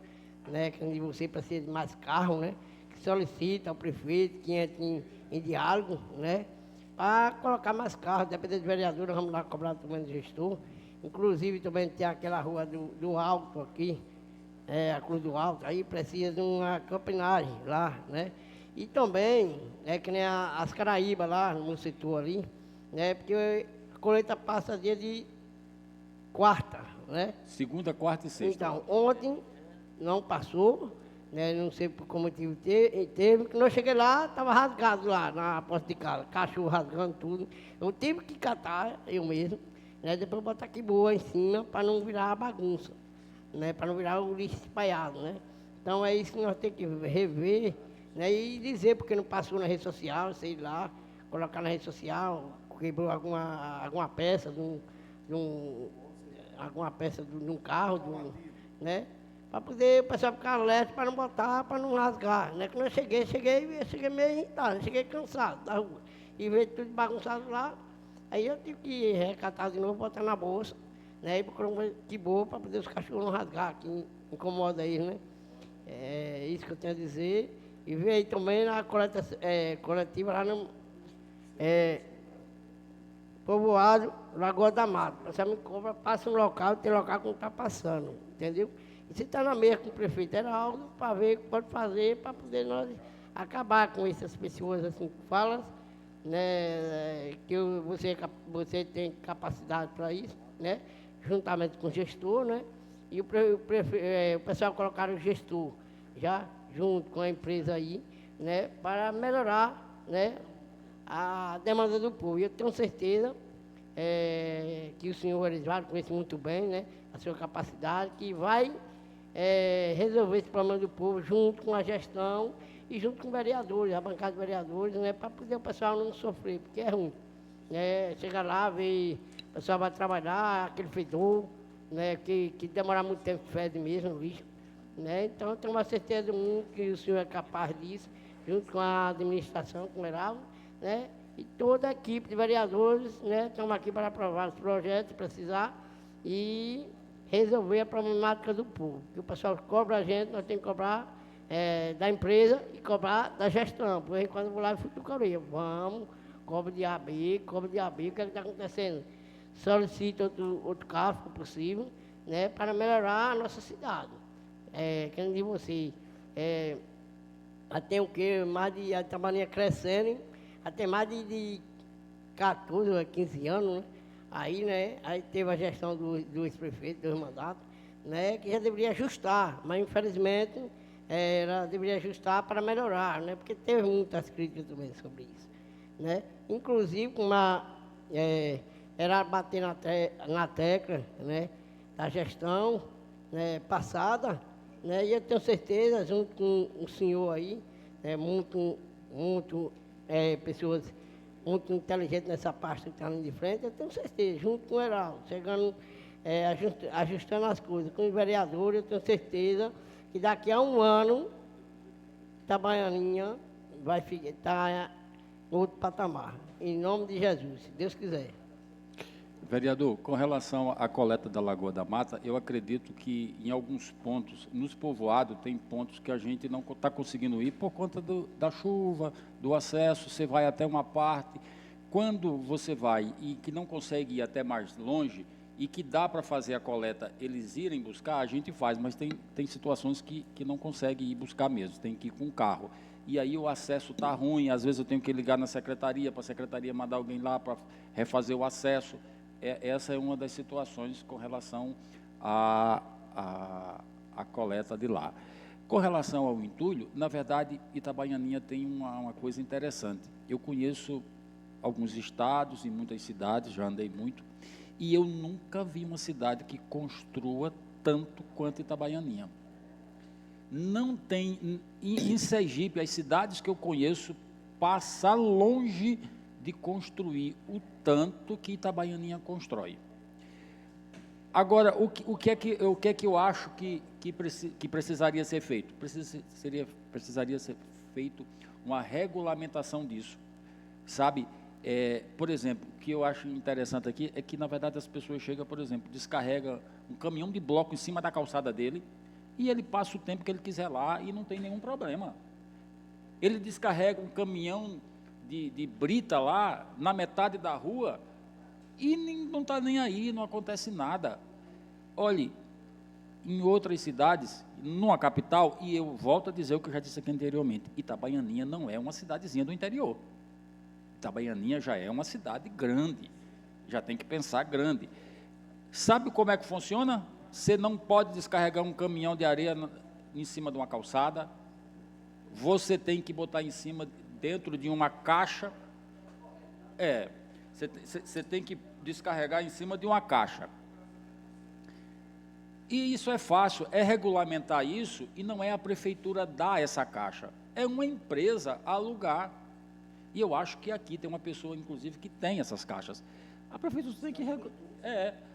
né, que você precisa de mais carro, né, que solicita ao prefeito que entre em diálogo, né, para colocar mais carros, dependendo de vereador, vamos lá cobrar também do gestor. Inclusive, também tem aquela rua do Alto aqui, a Cruz do Alto, aí precisa de uma campinagem lá, né, e também, que nem as Caraíbas lá, no setor ali, né, porque a colheita passa dia de quarta, né? Segunda, quarta e sexta. Então, ontem não passou, né? Não sei por qual motivo teve. Quando eu cheguei lá, estava rasgado lá na porta de casa, cachorro rasgando tudo. Eu tive que catar, eu mesmo, né? Depois botar aqui boa em cima, para não virar bagunça. né, para não virar o lixo espalhado, né? Então é isso que nós temos que rever, né, e dizer porque não passou na rede social, sei lá, colocar na rede social, quebrou alguma peça alguma peça de um carro, né? Para poder o pessoal ficar alerta, para não botar, para não rasgar, né? Quando eu cheguei meio irritado, cheguei cansado da rua. E veio tudo bagunçado lá, aí eu tive que recatar de novo, botar na bolsa, né? E procurar uma de boa para poder os cachorros não rasgar, que incomoda eles, né? É isso que eu tenho a dizer. E veio também na coleta coletiva lá no povoado Lagoa da Mata. Você me cobra, passa um local, tem local que não está passando, entendeu? E se está na mesa com o prefeito Heraldo, para ver o que pode fazer, para poder nós acabar com essas pessoas assim que falam, né, que você tem capacidade para isso, né, juntamente com o gestor, né, e o pessoal colocaram o gestor já junto com a empresa aí, né, para melhorar, né, a demanda do povo. E eu tenho certeza que o senhor Elisvaldo conhece muito bem, né, a sua capacidade, que vai resolver esse problema do povo junto com a gestão e junto com vereadores, a bancada de vereadores, né, para poder o pessoal não sofrer, porque é ruim. Né, chega lá, vê, o pessoal vai trabalhar, aquele fedor, né, que demora muito tempo que fede mesmo, no lixo. Né, então, eu tenho uma certeza que o senhor é capaz disso, junto com a administração, com o Heraldo, né, e toda a equipe de vereadores, né, estamos aqui para aprovar os projetos, se precisar, e resolver a problemática do povo. Que o pessoal cobra a gente, nós temos que cobrar da empresa e cobrar da gestão. Por exemplo, quando eu vou lá e futucaria, vamos, cobra de AB, o que é que está acontecendo? Solicita outro carro, se possível, né, para melhorar a nossa cidade. Quero dizer você, até o quê? Mais de a Itabaianinha crescendo, até mais de 14 ou 15 anos, né? Aí, né, aí teve a gestão do ex-prefeito, 2 mandatos, né, que já deveria ajustar, mas infelizmente ela deveria ajustar para melhorar, né, porque teve muitas críticas também sobre isso, né. Inclusive, era bater na tecla, né, da gestão, né, passada, né, e eu tenho certeza, junto com o senhor aí, pessoas muito inteligentes nessa parte que está ali de frente, eu tenho certeza, junto com o Heraldo, chegando, ajustando as coisas, com os vereadores, eu tenho certeza que daqui a um ano, Itabaianinha vai estar em outro patamar, em nome de Jesus, se Deus quiser. Vereador, com relação à coleta da Lagoa da Mata, eu acredito que em alguns pontos, nos povoados, tem pontos que a gente não está conseguindo ir por conta da chuva, do acesso, você vai até uma parte. Quando você vai e que não consegue ir até mais longe e que dá para fazer a coleta, eles irem buscar, a gente faz, mas tem situações que não consegue ir buscar mesmo, tem que ir com o carro. E aí o acesso está ruim, às vezes eu tenho que ligar na secretaria, para a secretaria mandar alguém lá para refazer o acesso. Essa é uma das situações com relação à coleta de lá. Com relação ao entulho, na verdade, Itabaianinha tem uma coisa interessante. Eu conheço alguns estados e muitas cidades, já andei muito, e eu nunca vi uma cidade que construa tanto quanto Itabaianinha. Não tem, em Sergipe, as cidades que eu conheço, passa longe de construir o tanto que Itabaianinha constrói. Agora, o que é que eu acho que precisaria ser feito? Precisaria ser feito uma regulamentação disso, sabe? Por exemplo, o que eu acho interessante aqui é que, na verdade, as pessoas chegam, por exemplo, descarregam um caminhão de bloco em cima da calçada dele e ele passa o tempo que ele quiser lá e não tem nenhum problema. Ele descarrega um caminhão de brita lá, na metade da rua, e não está nem aí, não acontece nada. Olhe, em outras cidades, numa capital, e eu volto a dizer o que eu já disse aqui anteriormente, Itabaianinha não é uma cidadezinha do interior. Itabaianinha já é uma cidade grande, já tem que pensar grande. Sabe como é que funciona? Você não pode descarregar um caminhão de areia em cima de uma calçada, você tem que botar em cima, dentro de uma caixa, você tem que descarregar em cima de uma caixa. E isso é fácil, é regulamentar isso, e não é a prefeitura dar essa caixa, é uma empresa alugar. E eu acho que aqui tem uma pessoa, inclusive, que tem essas caixas. A prefeitura tem que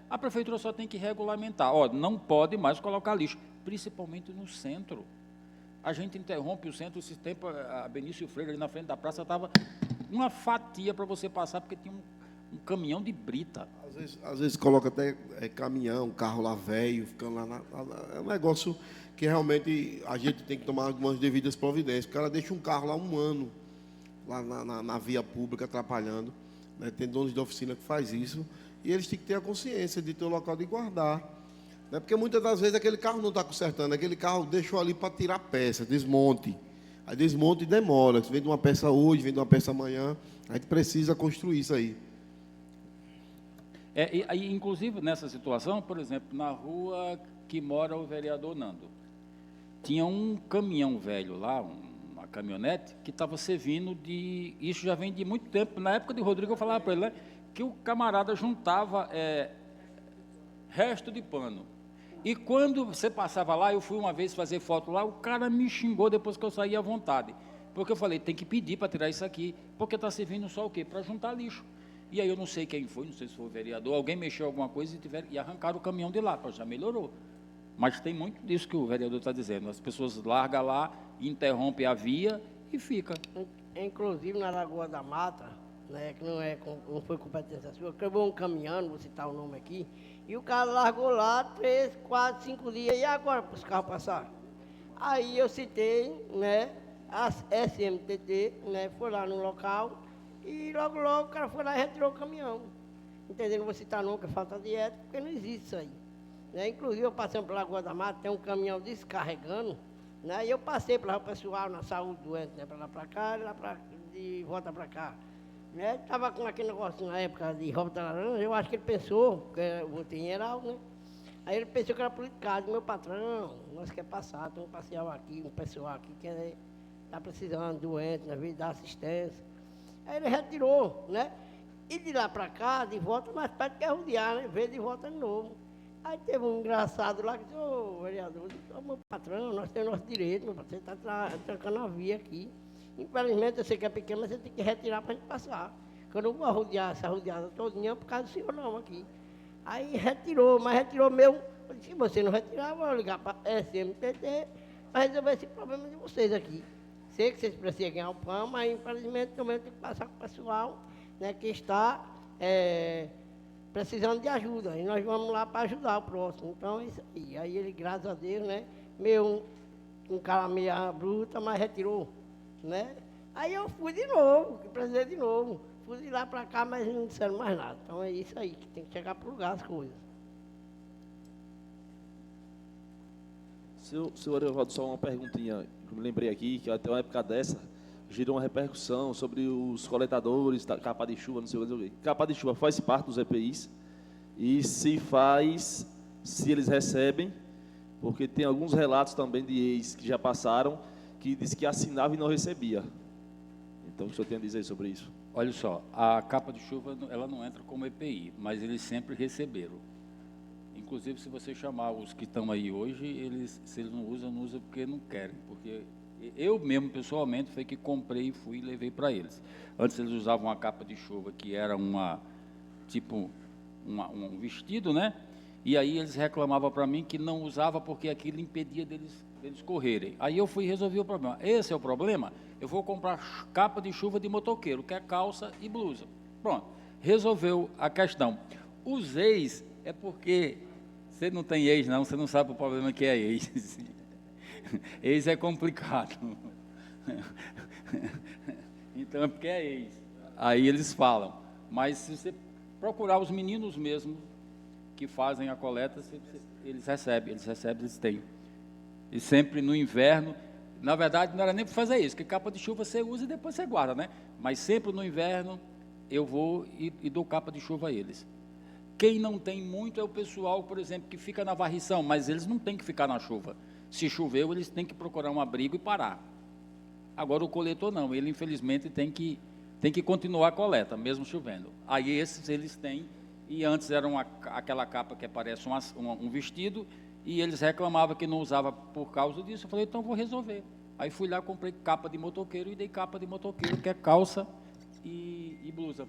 a prefeitura só tem que regulamentar. Ó, não pode mais colocar lixo, principalmente no centro. A gente interrompe o centro, esse tempo, a Benício Freire, ali na frente da praça, estava uma fatia para você passar, porque tinha um caminhão de brita. Às vezes coloca até caminhão, carro lá velho, ficando lá. É um negócio que realmente a gente tem que tomar algumas devidas providências. O cara deixa um carro lá um ano, lá na via pública, atrapalhando. Né? Tem donos de oficina que faz isso. E eles têm que ter a consciência de ter o local de guardar. Né? Porque muitas das vezes aquele carro não está consertando, aquele carro deixou ali para tirar peça, desmonte. Aí desmonte e demora. Você vende uma peça hoje, vende uma peça amanhã. A gente precisa construir isso aí. Aí, inclusive, nessa situação, por exemplo, na rua que mora o vereador Nando, tinha um caminhão velho lá, uma caminhonete, que estava servindo de... Isso já vem de muito tempo. Na época de Rodrigo, eu falava para ele, né, que o camarada juntava resto de pano. E quando você passava lá, eu fui uma vez fazer foto lá, o cara me xingou depois que eu saí à vontade. Porque eu falei, tem que pedir para tirar isso aqui, porque está servindo só o quê? Para juntar lixo. E aí eu não sei quem foi, não sei se foi o vereador, alguém mexeu alguma coisa e arrancaram o caminhão de lá, já melhorou. Mas tem muito disso que o vereador está dizendo. As pessoas largam lá, interrompem a via e fica. Inclusive na Lagoa da Mata, né, que não foi competência sua, quebrou um caminhão, não vou citar o nome aqui, e o cara largou lá 3, 4, 5 dias, e agora para os carros passar? Aí eu citei, né, a SMTT, né, foi lá no local, e logo o cara foi lá e retirou o caminhão. Entendeu? Não vou citar nunca, falta de ética, porque não existe isso aí. Né? Inclusive, eu passei pela Lagoa da Mata, tem um caminhão descarregando, né? E eu passei para o pessoal na saúde doente, né? Para lá para cá, de volta para cá. Né? Estava com aquele negócio na época de roupa da laranja, eu acho que ele pensou, que eu votei em Heraldo, né? Aí ele pensou que era politicado, meu patrão, nós quer passar, tem um parcial aqui, um pessoal aqui que está precisando, doente, na vida, dar assistência. Aí ele retirou, né? E de lá para cá, de volta, mais perto que é rodear, né? Veio de volta de novo. Aí teve um engraçado lá que disse, ô vereador, meu patrão, nós temos nosso direito, meu patrão, você está trancando a via aqui. Infelizmente, eu sei que é pequeno, mas você tem que retirar para a gente passar. Porque eu não vou arrodear essa rodeada todinha por causa do senhor não aqui. Aí retirou, mas retirou meu. Eu disse, se você não retirar, eu vou ligar para a SMTT para resolver esse problema de vocês aqui. Sei que vocês precisam ganhar o pão, mas infelizmente também tem que passar com o pessoal, né, que está precisando de ajuda. E nós vamos lá para ajudar o próximo. Então é isso aí. Aí ele, graças a Deus, né, um cara meio bruta, mas retirou. Né? Aí eu fui de novo, que precisei de novo. Fui de lá para cá, mas não disseram mais nada. Então é isso aí, que tem que chegar para o lugar as coisas. Senhor Ariovaldo, só uma perguntinha que eu me lembrei aqui, que até uma época dessa gerou uma repercussão sobre os coletadores, capa de chuva, não sei o que. Capa de chuva faz parte dos EPIs? E se faz, se eles recebem, porque tem alguns relatos também de ex que já passaram, que diz que assinava e não recebia. Então, o que o senhor tem a dizer sobre isso? Olha só, a capa de chuva, ela não entra como EPI, mas eles sempre receberam. Inclusive, se você chamar os que estão aí hoje, se eles não usam porque não querem. Porque eu mesmo, pessoalmente, foi que comprei, fui e levei para eles. Antes eles usavam uma capa de chuva que era um vestido, né? E aí eles reclamavam para mim que não usava porque aquilo impedia deles correrem. Aí eu fui e resolvi o problema. Esse é o problema? Eu vou comprar capa de chuva de motoqueiro, que é calça e blusa. Pronto, resolveu a questão. Os ex é porque... Você não tem ex, não, você não sabe o problema que é ex. Ex é complicado. Então é porque é ex. Aí eles falam. Mas se você procurar os meninos mesmo que fazem a coleta, eles recebem, eles têm. E sempre no inverno, na verdade não era nem para fazer isso, porque capa de chuva você usa e depois você guarda, né? Mas sempre no inverno eu vou e dou capa de chuva a eles. Quem não tem muito é o pessoal, por exemplo, que fica na varrição, mas eles não têm que ficar na chuva. Se choveu, eles têm que procurar um abrigo e parar. Agora o coletor não, ele infelizmente tem que continuar a coleta, mesmo chovendo. Aí esses eles têm, e antes era aquela capa que parece um vestido, e eles reclamavam que não usava por causa disso. Eu falei, então vou resolver. Aí fui lá, comprei capa de motoqueiro e dei capa de motoqueiro, que é calça e blusa.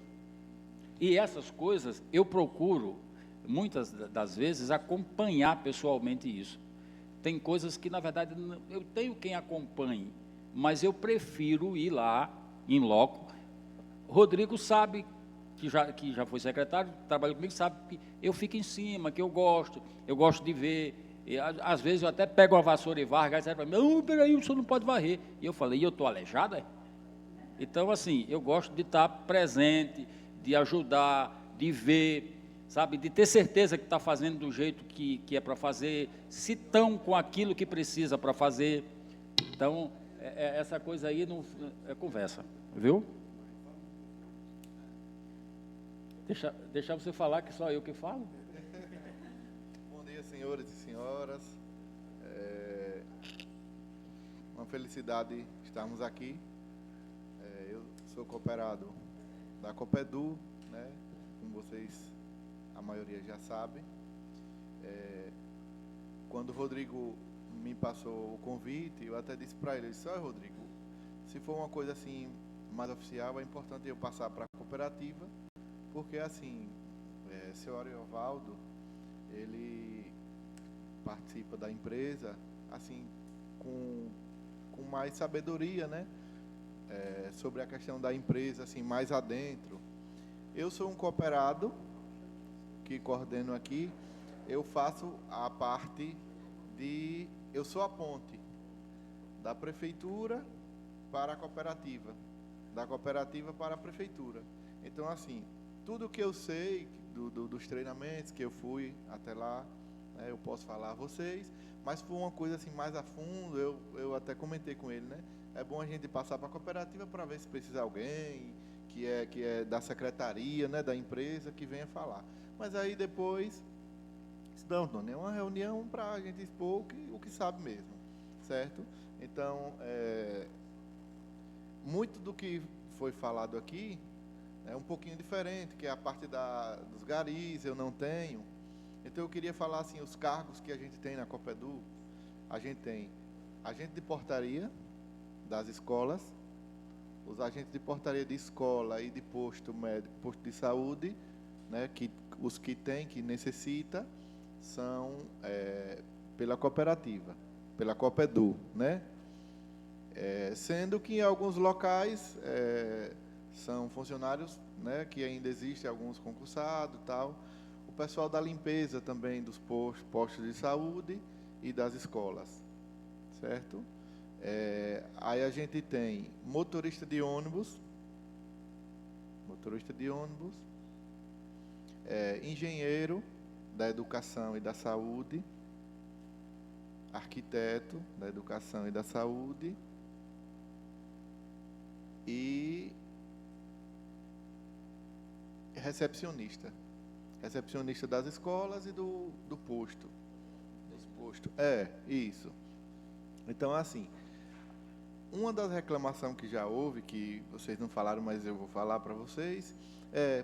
E essas coisas eu procuro, muitas das vezes, acompanhar pessoalmente isso. Tem coisas que, na verdade, eu tenho quem acompanhe, mas eu prefiro ir lá, em loco. Rodrigo sabe, que já foi secretário, trabalha comigo, sabe que eu fico em cima, que eu gosto de ver. E, às vezes eu até pego uma vassoura e varro, e para mim, não, peraí, o senhor não pode varrer. E eu falei, e eu estou aleijado, é? Então, assim, eu gosto de estar presente, de ajudar, de ver, sabe, de ter certeza que está fazendo do jeito que é para fazer, se estão com aquilo que precisa para fazer. Então, essa coisa aí não é conversa, viu? Deixar você falar, que só eu que falo. Bom dia, senhores e senhoras. Uma felicidade estarmos aqui. Eu sou cooperado da Copedu, né? Como vocês, a maioria já sabe. Quando o Rodrigo me passou o convite, eu até disse para ele, eu disse, olha, Rodrigo, se for uma coisa assim mais oficial, é importante eu passar para a cooperativa, porque assim, seu Ariovaldo, ele participa da empresa assim com mais sabedoria, né? Sobre a questão da empresa, assim, mais adentro. Eu sou um cooperado que coordeno aqui, eu faço a parte eu sou a ponte da prefeitura para a cooperativa, da cooperativa para a prefeitura. Então, assim, tudo que eu sei dos treinamentos que eu fui até lá, né, eu posso falar a vocês, mas foi uma coisa assim mais a fundo, eu até comentei com ele, né? É bom a gente passar para a cooperativa para ver se precisa alguém que é da secretaria, né, da empresa, que venha falar. Mas aí depois, não, é uma reunião para a gente expor o que sabe mesmo, certo? Então, muito do que foi falado aqui é um pouquinho diferente, que é a parte dos garis, eu não tenho. Então, eu queria falar assim, os cargos que a gente tem na Copedu. A gente tem agente de portaria das escolas, os agentes de portaria de escola e de posto médico, posto de saúde, né, os que tem, que necessita, são pela cooperativa, pela Copedu, né? Sendo que em alguns locais são funcionários, né, que ainda existem alguns concursados e tal. O pessoal da limpeza também dos postos de saúde e das escolas, certo? Aí a gente tem motorista de ônibus, engenheiro da educação e da saúde, arquiteto da educação e da saúde e recepcionista das escolas e do posto. Dos postos. Isso. Então, assim, uma das reclamações que já houve, que vocês não falaram, mas eu vou falar para vocês,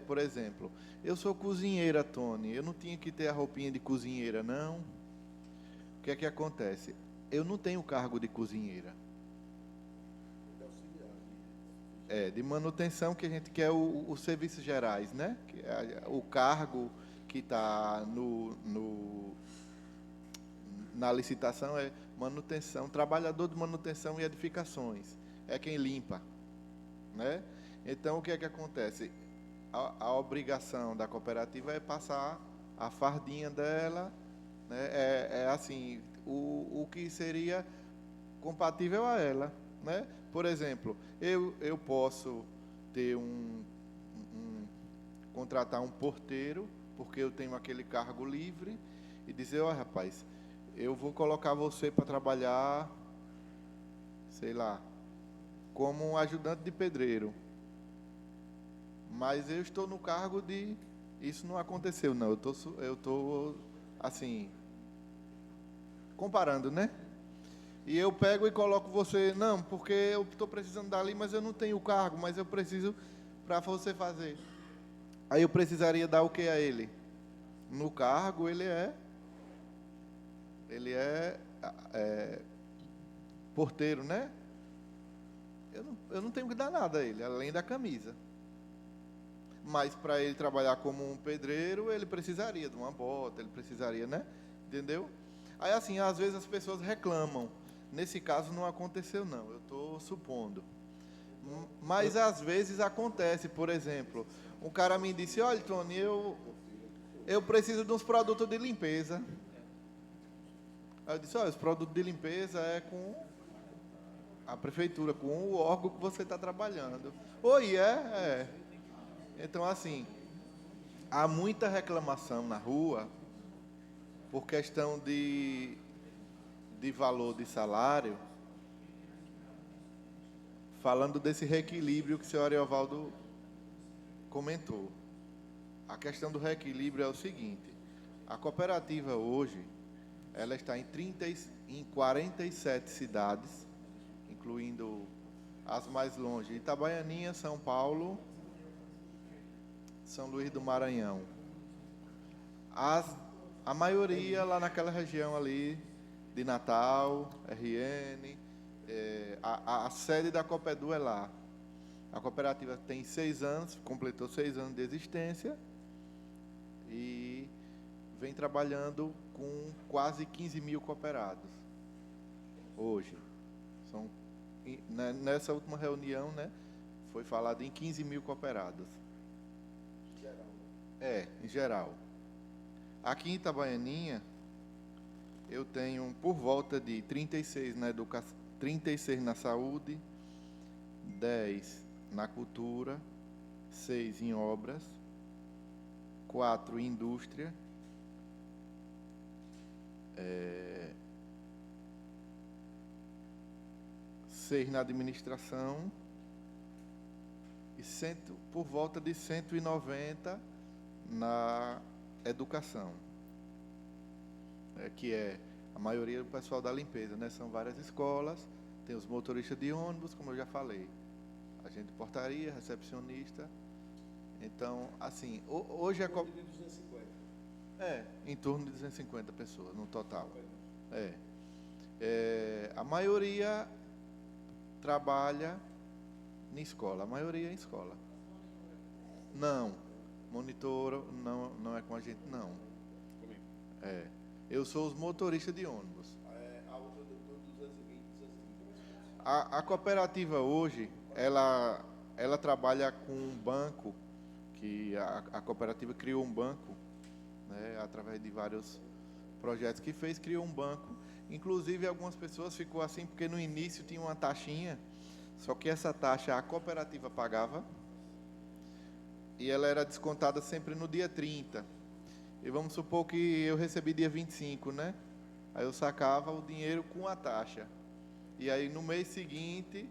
por exemplo, eu sou cozinheira, Tony, eu não tinha que ter a roupinha de cozinheira, não. O que é que acontece? Eu não tenho cargo de cozinheira. De manutenção, que a gente quer os serviços gerais, né? Que o cargo que está na licitação é manutenção, trabalhador de manutenção e edificações. É quem limpa, né? Então, o que é que acontece? A obrigação da cooperativa é passar a fardinha dela, né? Assim, o que seria compatível a ela, né? Por exemplo, eu posso ter contratar um porteiro, porque eu tenho aquele cargo livre, e dizer, ó, rapaz, eu vou colocar você para trabalhar, sei lá, como um ajudante de pedreiro. Mas eu estou no cargo de... Isso não aconteceu, não. Eu estou assim, comparando, né? E eu pego e coloco você... Não, porque eu estou precisando dali, mas eu não tenho cargo, mas eu preciso para você fazer. Aí eu precisaria dar o que a ele? No cargo, ele é ele é porteiro, né? Eu não tenho que dar nada a ele, além da camisa. Mas para ele trabalhar como um pedreiro, ele precisaria de uma bota, ele precisaria, né? Entendeu? Aí, assim, às vezes as pessoas reclamam. Nesse caso não aconteceu, não. Eu estou supondo. Mas às vezes acontece, por exemplo, um cara me disse, olha, Tony, eu preciso de uns produtos de limpeza. Aí eu disse, olha, os produtos de limpeza é com a prefeitura, com o órgão que você está trabalhando. Oi, é. Então, assim, há muita reclamação na rua por questão de valor de salário, falando desse reequilíbrio que o senhor Ariovaldo comentou. A questão do reequilíbrio é o seguinte, a cooperativa hoje, ela está em 47 cidades, incluindo as mais longe, Itabaianinha, São Paulo, São Luís do Maranhão. A maioria lá naquela região ali de Natal, RN, a sede da Copedu é lá. A cooperativa tem 6 anos, completou 6 anos de existência e vem trabalhando com quase 15 mil cooperados hoje. Nessa última reunião, né, foi falado em 15 mil cooperados. Em geral. Aqui em Itabaianinha, eu tenho por volta de 36 na educação, 36 na saúde, 10 na cultura, 6 em obras, 4 em indústria, 6 na administração e por volta de 190 na educação, que é a maioria do pessoal da limpeza, né? São várias escolas, tem os motoristas de ônibus, como eu já falei, agente de portaria, recepcionista. Então, assim, hoje é... em torno de 250 pessoas no total. A maioria trabalha em escola, a maioria em escola. Não, monitor não é com a gente, não. Eu sou os motoristas de ônibus. A cooperativa hoje, ela trabalha com um banco, que a cooperativa criou um banco, né, através de vários projetos que fez, criou um banco. Inclusive, algumas pessoas ficou assim, porque no início tinha uma taxinha, só que essa taxa a cooperativa pagava, e ela era descontada sempre no dia 30. E vamos supor que eu recebi dia 25, né? Aí eu sacava o dinheiro com a taxa. E aí no mês seguinte,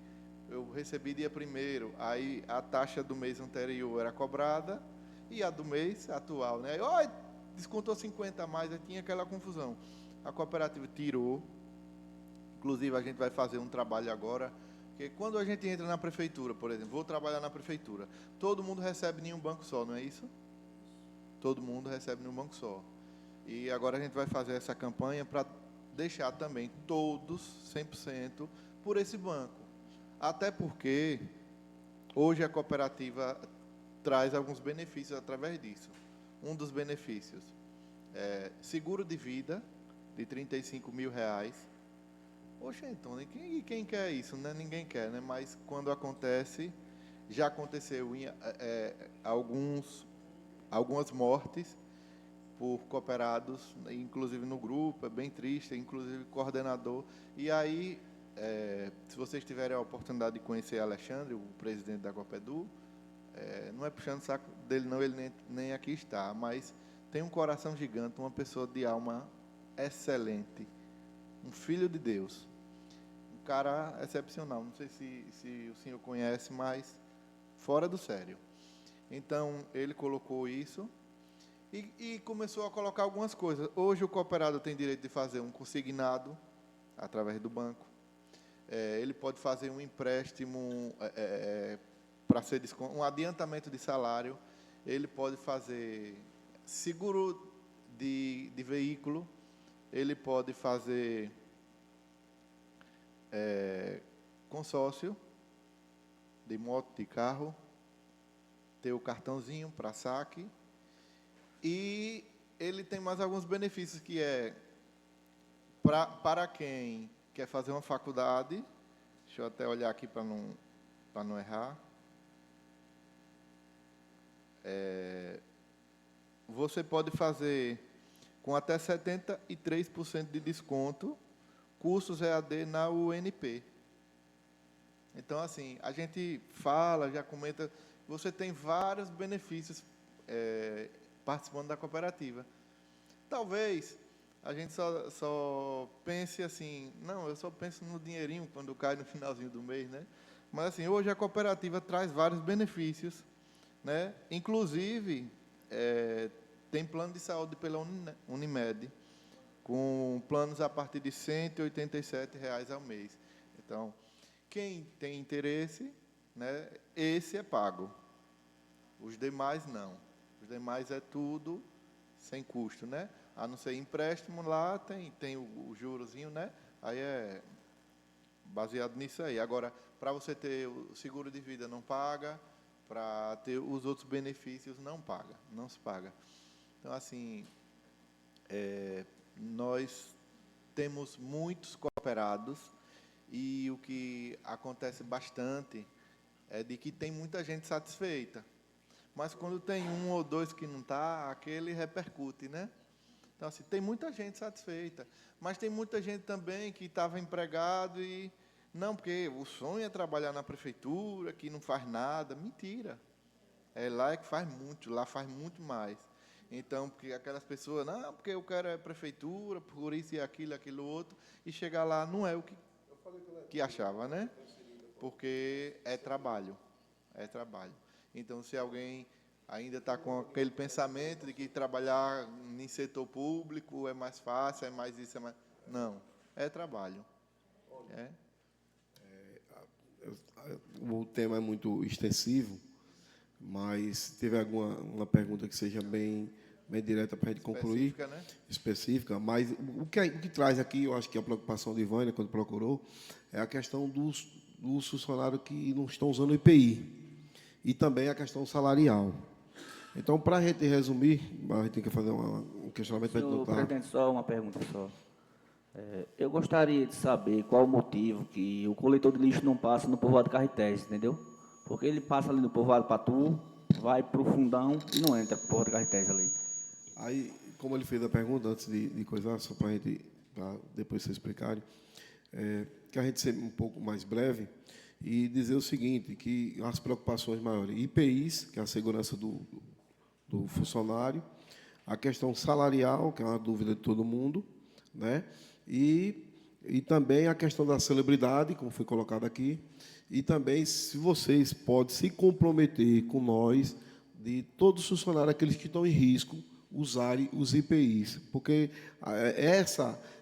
eu recebi dia 1º. Aí a taxa do mês anterior era cobrada e a do mês atual, né? Aí, descontou 50 a mais, aí tinha aquela confusão. A cooperativa tirou. Inclusive, a gente vai fazer um trabalho agora, porque quando a gente entra na prefeitura, por exemplo, vou trabalhar na prefeitura, todo mundo recebe em um banco só, não é isso? Todo mundo recebe em um banco só. E agora a gente vai fazer essa campanha para deixar também todos, 100%, por esse banco. Até porque hoje a cooperativa traz alguns benefícios através disso. Um dos benefícios é seguro de vida de R$35 mil. Poxa, então, quem quer isso, né? Ninguém quer, né? Mas quando acontece, já aconteceu algumas mortes por cooperados, inclusive no grupo, é bem triste, inclusive coordenador. E aí, se vocês tiverem a oportunidade de conhecer Alexandre, o presidente da Copedu, não é puxando o saco dele, não, ele nem aqui está, mas tem um coração gigante, uma pessoa de alma excelente, um filho de Deus, um cara excepcional. Não sei se o senhor conhece, mas fora do sério. Então, ele colocou isso e começou a colocar algumas coisas. Hoje, o cooperado tem direito de fazer um consignado através do banco. Ele pode fazer um empréstimo para ser um adiantamento de salário. Ele pode fazer seguro de veículo ele pode fazer consórcio de moto, de carro, ter o cartãozinho para saque, e ele tem mais alguns benefícios, que é para quem quer fazer uma faculdade. Deixa eu até olhar aqui para não errar. Você pode fazer com até 73% de desconto cursos EAD na UNP. Então, assim, a gente fala, já comenta, você tem vários benefícios participando da cooperativa. Talvez a gente só pense assim, não, eu só penso no dinheirinho quando cai no finalzinho do mês, né? Mas, assim, hoje a cooperativa traz vários benefícios, né? Inclusive, tem plano de saúde pela Unimed, com planos a partir de R$ 187 ao mês. Então, quem tem interesse, né, esse é pago. Os demais, não. Os demais é tudo sem custo, né? A não ser empréstimo, lá tem o jurozinho, né? Aí é baseado nisso aí. Agora, para você ter o seguro de vida, não paga. Para ter os outros benefícios, não se paga. Então, assim, nós temos muitos cooperados, e o que acontece bastante é de que tem muita gente satisfeita. Mas quando tem um ou dois que não está, aquele repercute, né? Então, assim, tem muita gente satisfeita, mas tem muita gente também que estava empregado e... Não, porque o sonho é trabalhar na prefeitura, que não faz nada. Mentira. Lá é que faz muito, lá faz muito mais. Então, porque aquelas pessoas, não, porque eu quero a prefeitura, por isso e aquilo outro, e chegar lá não é o que achava, né? Porque é trabalho. Então, se alguém ainda está com aquele pensamento de que trabalhar em setor público é mais fácil, é mais isso, é mais... Não, é trabalho. O tema é muito extensivo, mas teve uma pergunta que seja bem direta para a gente concluir. Específica, né? Específica, mas o que traz aqui, eu acho que a preocupação de Vânia, quando procurou, é a questão dos funcionários que não estão usando o IPI, e também a questão salarial. Então, para a gente resumir, a gente tem que fazer um questionamento para a gente Senhor notar. presidente, só uma pergunta só. Eu gostaria de saber qual o motivo que o coletor de lixo não passa no povoado de Carretés, entendeu? Porque ele passa ali no povoado Patu, vai para o fundão e não entra para o povoado de Carretés ali. Aí, como ele fez a pergunta, antes de coisar, só para a gente, pra depois vocês explicarem, que a gente seja um pouco mais breve e dizer o seguinte, que as preocupações maiores, IPIs, que é a segurança do funcionário, a questão salarial, que é uma dúvida de todo mundo, né? E também a questão da celebridade, como foi colocado aqui, e também se vocês podem se comprometer com nós, de todos os funcionários, aqueles que estão em risco, usarem os IPIs. Porque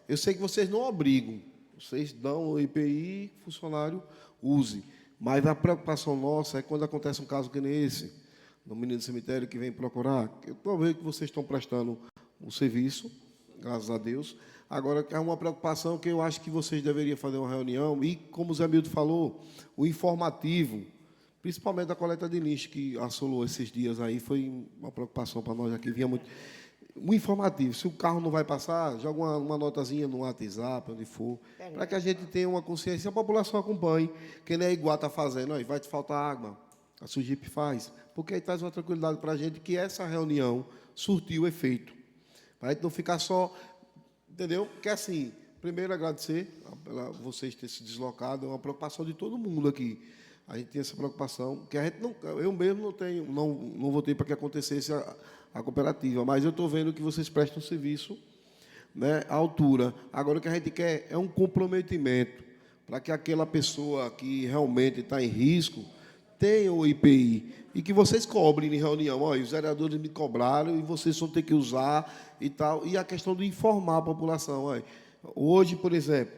eu sei que vocês não obrigam, vocês dão o IPI, funcionário use. Mas a preocupação nossa é quando acontece um caso que nem esse, no menino do cemitério que vem procurar. Eu estou vendo que vocês estão prestando um serviço, graças a Deus. Agora, é uma preocupação que eu acho que vocês deveriam fazer uma reunião, e, como o Zé Milton falou, o informativo, principalmente da coleta de lixo, que assolou esses dias aí, foi uma preocupação para nós aqui, vinha muito... O informativo, se o carro não vai passar, joga uma notazinha no WhatsApp, onde for, para que a gente tenha uma consciência, a população acompanhe, que nem a Iguá está fazendo, aí vai te faltar água, a Sugip faz, porque aí traz uma tranquilidade para a gente que essa reunião surtiu efeito, para a gente não ficar só... Entendeu? Porque, assim, primeiro agradecer a vocês terem se deslocado, é uma preocupação de todo mundo aqui. A gente tem essa preocupação, que a gente não, eu mesmo não votei para que acontecesse a cooperativa, mas eu estou vendo que vocês prestam serviço, né, à altura. Agora, o que a gente quer é um comprometimento para que aquela pessoa que realmente está em risco tenha o IPI e que vocês cobrem em reunião. Olha, os vereadores me cobraram e vocês vão ter que usar e tal. E a questão de informar a população. Olha, hoje, por exemplo,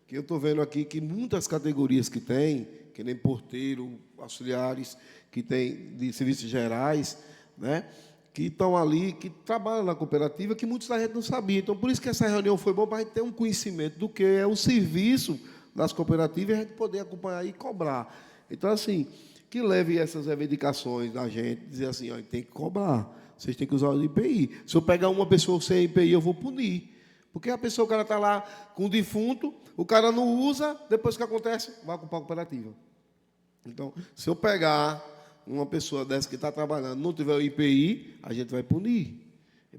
que eu estou vendo aqui que muitas categorias que tem, que nem porteiro, auxiliares, que tem de serviços gerais, né, que estão ali, que trabalham na cooperativa, que muitos da gente não sabia. Então, por isso que essa reunião foi boa, para a gente ter um conhecimento do que é o serviço das cooperativas e a gente poder acompanhar e cobrar. Então, assim, que leve essas reivindicações da gente, dizer assim, ó, tem que cobrar, vocês têm que usar o IPI. Se eu pegar uma pessoa sem IPI, eu vou punir. Porque a pessoa, o cara está lá com o defunto, o cara não usa, depois que acontece, vai ocupar a cooperativa. Então, se eu pegar uma pessoa dessa que está trabalhando, não tiver o IPI, a gente vai punir.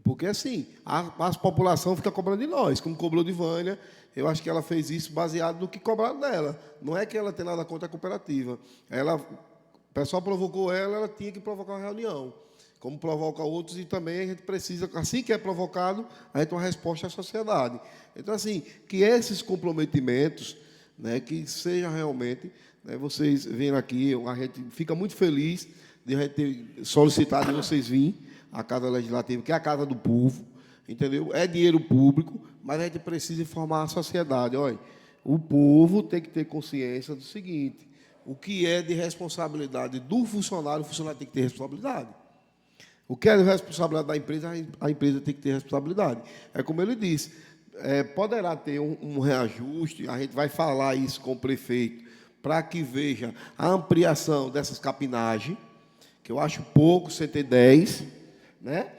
Porque, assim, a população fica cobrando de nós, como cobrou de Vânia. Eu acho que ela fez isso baseado no que cobraram dela. Não é que ela tem nada contra a cooperativa. O pessoal provocou ela, ela tinha que provocar uma reunião. Como provoca outros, e também a gente precisa, assim que é provocado, a gente tem uma resposta à sociedade. Então, assim, que esses comprometimentos, né, que seja realmente, né, vocês vindo aqui, a gente fica muito feliz de a gente ter solicitado de vocês virem à Casa Legislativa, que é a casa do povo, entendeu? É dinheiro público, mas a gente precisa informar a sociedade. Olha, o povo tem que ter consciência do seguinte, o que é de responsabilidade do funcionário, o funcionário tem que ter responsabilidade. O que é de responsabilidade da empresa, a empresa tem que ter responsabilidade. É como ele disse, poderá ter um reajuste, a gente vai falar isso com o prefeito, para que veja a ampliação dessas capinagens, que eu acho pouco, você ter 10, né?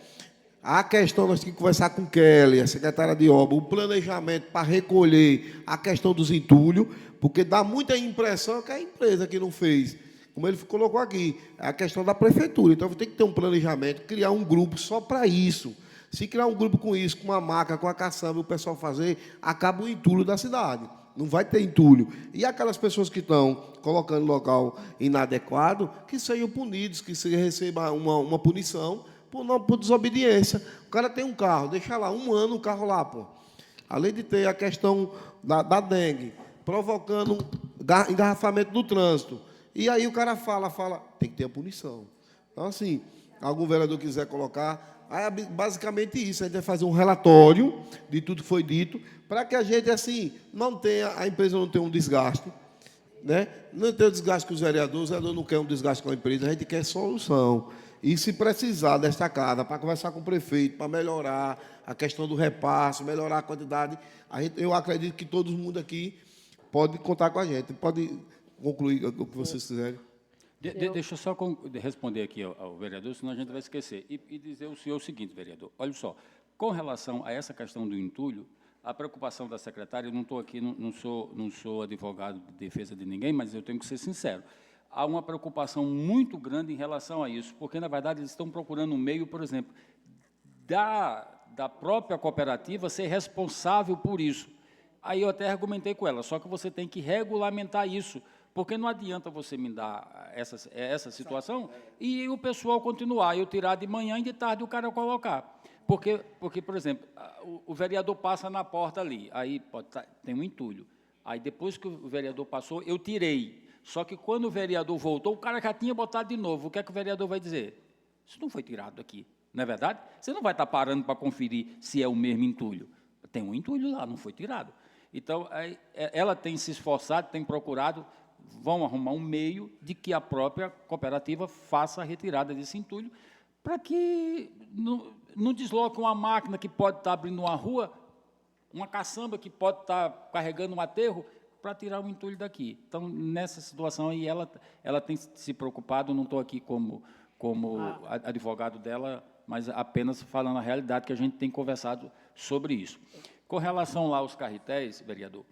A questão, nós temos que conversar com Kelly, a secretária de obra, o planejamento para recolher a questão dos entulhos, porque dá muita impressão que é a empresa que não fez. Como ele colocou aqui, é a questão da prefeitura. Então, tem que ter um planejamento, criar um grupo só para isso. Se criar um grupo com isso, com uma maca, com a caçamba, e o pessoal fazer, acaba o entulho da cidade. Não vai ter entulho. E aquelas pessoas que estão colocando local inadequado, que sejam punidos, que se receba uma punição por desobediência. O cara tem um carro, deixa lá, 1 ano o carro lá, pô. Além de ter a questão da dengue, provocando engarrafamento do trânsito. E aí o cara fala, tem que ter a punição. Então, assim, algum vereador quiser colocar, aí é basicamente isso, a gente vai fazer um relatório de tudo que foi dito, para que a gente, assim, a empresa não tenha um desgaste, né? Não tenha desgaste com os vereadores não quer um desgaste com a empresa, a gente quer solução. E se precisar desta casa, para conversar com o prefeito, para melhorar a questão do repasse, melhorar a quantidade, eu acredito que todo mundo aqui pode contar com a gente, pode concluir o que vocês quiserem. Deixa eu só responder aqui ao vereador, senão a gente vai esquecer. E dizer ao senhor o seguinte, vereador, olha só, com relação a essa questão do entulho, a preocupação da secretária, eu não estou aqui, não sou advogado de defesa de ninguém, mas eu tenho que ser sincero, há uma preocupação muito grande em relação a isso, porque, na verdade, eles estão procurando um meio, por exemplo, da própria cooperativa ser responsável por isso. Aí eu até argumentei com ela, só que você tem que regulamentar isso, porque não adianta você me dar essa situação e o pessoal continuar, eu tirar de manhã e de tarde o cara colocar. Porque por exemplo, o vereador passa na porta ali, aí tem um entulho. Aí, depois que o vereador passou, eu tirei. Só que, quando o vereador voltou, o cara já tinha botado de novo. O que é que o vereador vai dizer? Isso não foi tirado aqui, não é verdade? Você não vai estar parando para conferir se é o mesmo entulho. Tem um entulho lá, não foi tirado. Então, ela tem se esforçado, tem procurado, vão arrumar um meio de que a própria cooperativa faça a retirada desse entulho, para que não desloque uma máquina que pode estar abrindo uma rua, uma caçamba que pode estar carregando um aterro, para tirar o entulho daqui. Então, nessa situação aí, ela tem se preocupado, não estou aqui como advogado dela, mas apenas falando a realidade, que a gente tem conversado sobre isso. Com relação lá aos carretéis, vereador,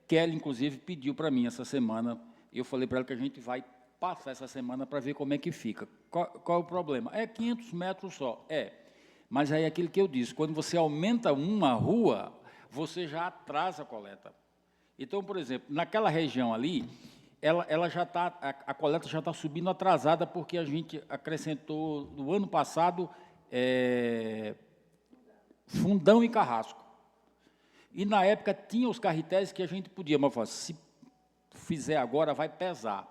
Kelly, inclusive, pediu para mim essa semana, eu falei para ela que a gente vai passar essa semana para ver como é que fica. Qual é o problema? É 500 metros só, mas aí é aquilo que eu disse, quando você aumenta uma rua, você já atrasa a coleta. Então, por exemplo, naquela região ali, a coleta já está subindo atrasada, porque a gente acrescentou, no ano passado, Fundão e Carrasco. E, na época, tinha os carretéis que a gente podia, mas se fizer agora, vai pesar.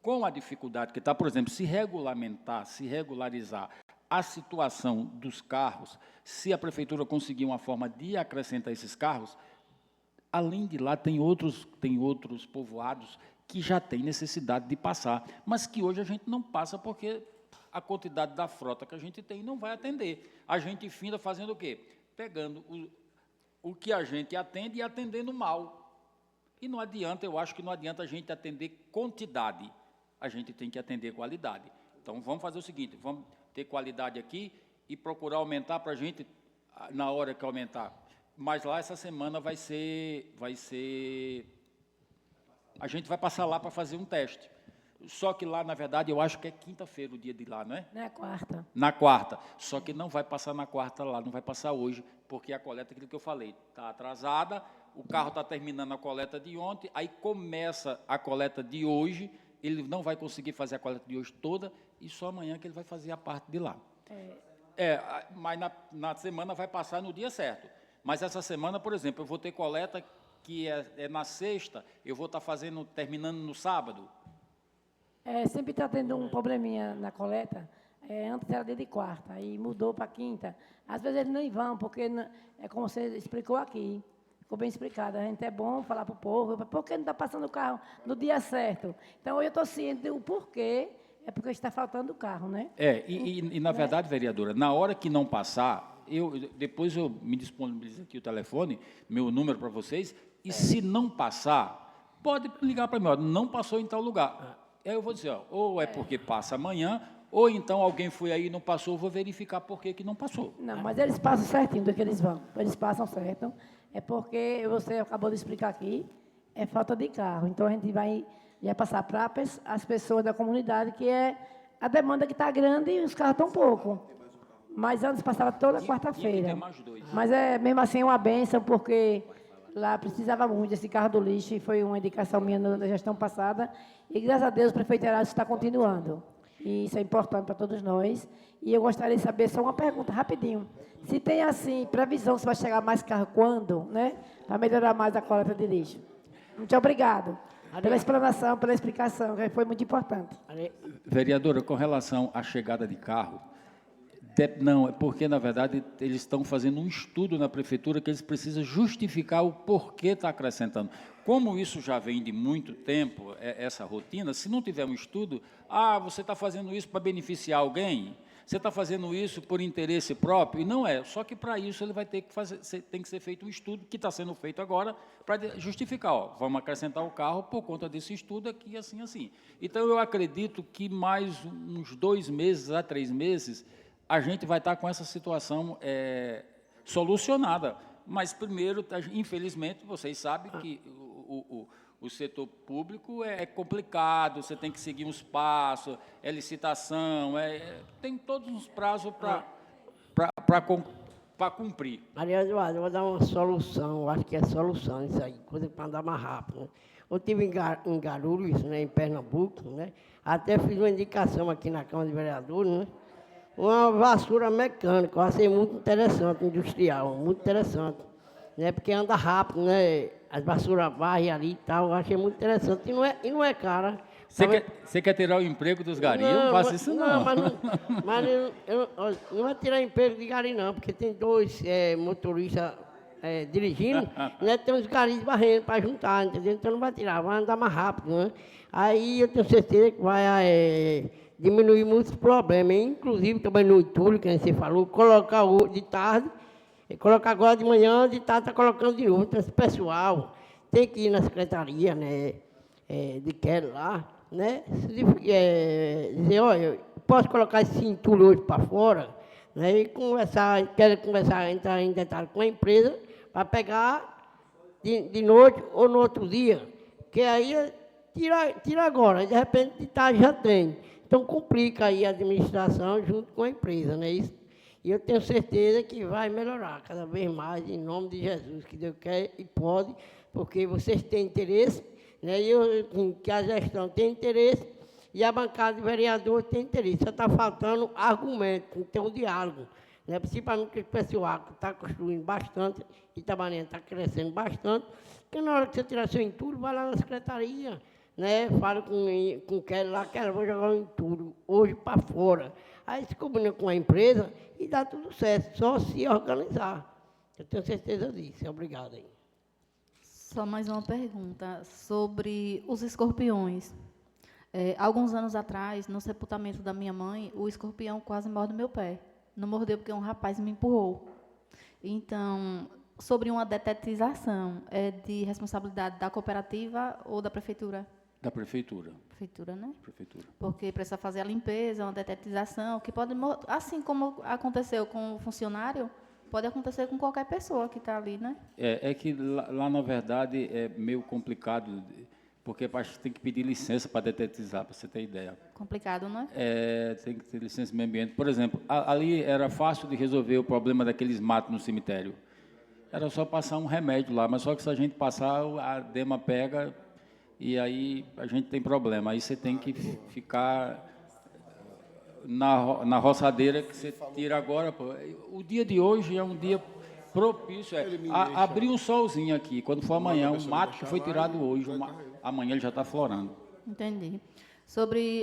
Com a dificuldade que está, por exemplo, se regularizar a situação dos carros, se a prefeitura conseguir uma forma de acrescentar esses carros, além de lá, tem outros povoados que já têm necessidade de passar, mas que hoje a gente não passa porque a quantidade da frota que a gente tem não vai atender. A gente finda fazendo o quê? Pegando o que a gente atende e atendendo mal. E não adianta, eu acho que não adianta a gente atender quantidade, a gente tem que atender qualidade. Então, vamos fazer o seguinte, vamos ter qualidade aqui e procurar aumentar para a gente, na hora que aumentar. Mas lá, essa semana, vai ser a gente vai passar lá para fazer um teste. Só que lá, na verdade, eu acho que é quinta-feira o dia de lá, não é? Na quarta. Na quarta. Só que não vai passar na quarta lá, não vai passar hoje, porque a coleta, aquilo que eu falei, está atrasada, o carro está terminando a coleta de ontem, aí começa a coleta de hoje, ele não vai conseguir fazer a coleta de hoje toda, e só amanhã que ele vai fazer a parte de lá. Mas na semana vai passar no dia certo. Mas essa semana, por exemplo, eu vou ter coleta que é na sexta, eu vou estar terminando no sábado. Sempre está tendo um probleminha na coleta. Antes era dia de quarta, aí mudou para quinta. Às vezes eles nem vão, porque é como você explicou aqui. Ficou bem explicado. A gente é bom falar para o povo, por que não está passando o carro no dia certo? Então, hoje eu estou ciente do porquê, é porque está faltando o carro, né? Na verdade, vereadora, na hora que não passar, depois eu me disponibilizo aqui o telefone, meu número para vocês, e se não passar, pode ligar para mim, ó, não passou em tal lugar. Aí eu vou dizer, ó, ou é porque passa amanhã, ou então alguém foi aí e não passou, eu vou verificar por que não passou. Não, mas eles passam certinho do que eles vão. Eles passam certo. É porque você acabou de explicar aqui, é falta de carro. Então, a gente vai passar para as pessoas da comunidade, que é a demanda que está grande e os carros estão pouco. Mas antes passava toda quarta-feira. Mas mesmo assim é uma bênção, porque lá precisava muito desse carro do lixo, e foi uma indicação minha na gestão passada. E, graças a Deus, o prefeito Heraldo está continuando. E isso é importante para todos nós. E eu gostaria de saber só uma pergunta, rapidinho. Se tem, assim, previsão se vai chegar mais carro quando, né? Para melhorar mais a coleta de lixo. Muito obrigado pela explanação, pela explicação, que foi muito importante. Vereadora, com relação à chegada de carro, não, é porque, na verdade, eles estão fazendo um estudo na prefeitura que eles precisam justificar o porquê está acrescentando. Como isso já vem de muito tempo, essa rotina, se não tiver um estudo, você está fazendo isso para beneficiar alguém, você está fazendo isso por interesse próprio, e não é. Só que, para isso, ele vai ter que tem que ser feito um estudo, que está sendo feito agora, para justificar, ó, vamos acrescentar o carro por conta desse estudo aqui, assim, assim. Então, eu acredito que mais uns 2 meses a 3 meses, a gente vai estar com essa situação solucionada. Mas, primeiro, infelizmente, vocês sabem que o setor público é complicado, você tem que seguir uns passos, licitação, tem todos os prazos para cumprir. Maria Eduardo, eu vou dar uma solução, eu acho que é solução isso aí, coisa para andar mais rápido, né? Eu estive em Guarulhos, né, em Pernambuco, né? Até fiz uma indicação aqui na Câmara de Vereadores, né? Uma vassoura mecânica, eu achei muito interessante, industrial, muito interessante, né? Porque anda rápido, né? As vassouras varrem ali e tal, eu achei muito interessante. E não é cara. Você quer tirar o emprego dos garis? Eu não faço isso, não. Mas não vai tirar emprego de gari, não, porque tem 2 motoristas dirigindo, né? Tem uns garis varrendo para juntar, entendeu? Então não vai tirar, vai andar mais rápido, né? Aí eu tenho certeza que vai diminuir muitos problemas, inclusive também no entulho, que você falou, colocar de tarde, colocar agora de manhã, de tarde está colocando de novo. Então, esse pessoal tem que ir na secretaria, né, de Kelly lá, né, dizer, olha, eu posso colocar esse entulho hoje para fora, né, e quero conversar, entrar em detalhe com a empresa, para pegar de noite ou no outro dia, que aí tira agora, de repente de tarde já tem. Então, complica aí a administração junto com a empresa, né? Isso. E eu tenho certeza que vai melhorar cada vez mais, em nome de Jesus, que Deus quer e pode, porque vocês têm interesse, né? Que a gestão tem interesse e a bancada de vereadores tem interesse. Só está faltando argumento, tem um diálogo, né? Principalmente o pessoal que está construindo bastante, Itabaiana está crescendo bastante, porque na hora que você tirar seu entulho, vai lá na secretaria, né? Falo com o Kelly lá, Kelly, vou jogar o entulho hoje para fora. Aí se combina com a empresa e dá tudo certo, só se organizar. Eu tenho certeza disso. Obrigado aí. Só mais uma pergunta sobre os escorpiões. Alguns anos atrás, no sepultamento da minha mãe, o escorpião quase morde meu pé. Não mordeu porque um rapaz me empurrou. Então, sobre uma detetização, é de responsabilidade da cooperativa ou da prefeitura? Da prefeitura. Prefeitura, né? Prefeitura. Porque precisa fazer a limpeza, uma detetização, que pode, assim como aconteceu com o funcionário, pode acontecer com qualquer pessoa que está ali, né? É que lá, na verdade, é meio complicado, porque acho que tem que pedir licença para detetizar, para você ter ideia. Complicado, não é? Tem que ter licença do meio ambiente. Por exemplo, ali era fácil de resolver o problema daqueles matos no cemitério. Era só passar um remédio lá, mas só que se a gente passar, a dema pega e aí a gente tem problema. Aí você tem que ficar na roçadeira que você tira agora. Pô. O dia de hoje é um dia propício. Abrir um solzinho aqui. Quando for amanhã, um mato que foi tirado hoje, amanhã ele já está florando. Entendi.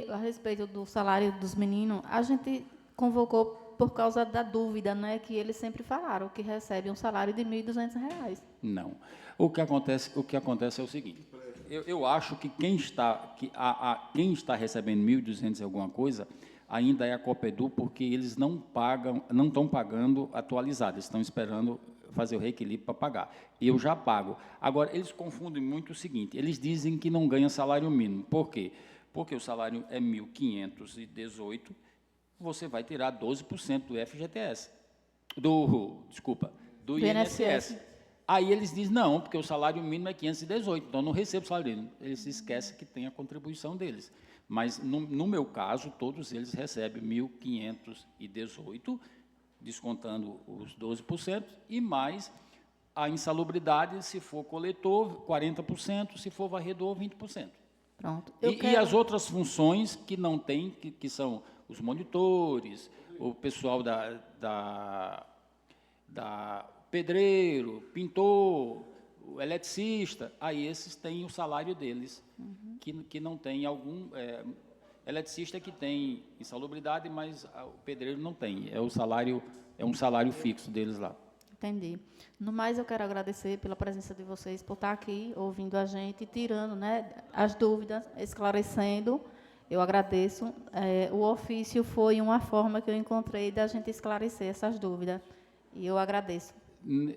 A respeito do salário dos meninos, a gente convocou por causa da dúvida, né, que eles sempre falaram que recebem um salário de R$ 1.200. Não. O que acontece é o seguinte. Eu acho que quem está recebendo 1.200 e alguma coisa ainda é a Copedu, porque eles não estão pagando atualizado, eles estão esperando fazer o reequilíbrio para pagar. Eu já pago. Agora, eles confundem muito o seguinte, eles dizem que não ganham salário mínimo. Por quê? Porque o salário é 1.518, você vai tirar 12% do FGTS, do INSS. Aí eles dizem, não, porque o salário mínimo é 518, então não recebo salário mínimo. Eles se esquecem que tem a contribuição deles. Mas, no meu caso, todos eles recebem 1.518, descontando os 12%, e mais a insalubridade, se for coletor, 40%, se for varredor, 20%. Pronto. E as outras funções que não tem, que são os monitores, o pessoal da pedreiro, pintor, o eletricista, aí esses têm o salário deles, que não tem algum... eletricista que tem insalubridade, mas o pedreiro não tem. É um salário fixo deles lá. Entendi. No mais, eu quero agradecer pela presença de vocês, por estar aqui, ouvindo a gente, tirando, né, as dúvidas, esclarecendo. Eu agradeço. O ofício foi uma forma que eu encontrei da gente esclarecer essas dúvidas. E eu agradeço.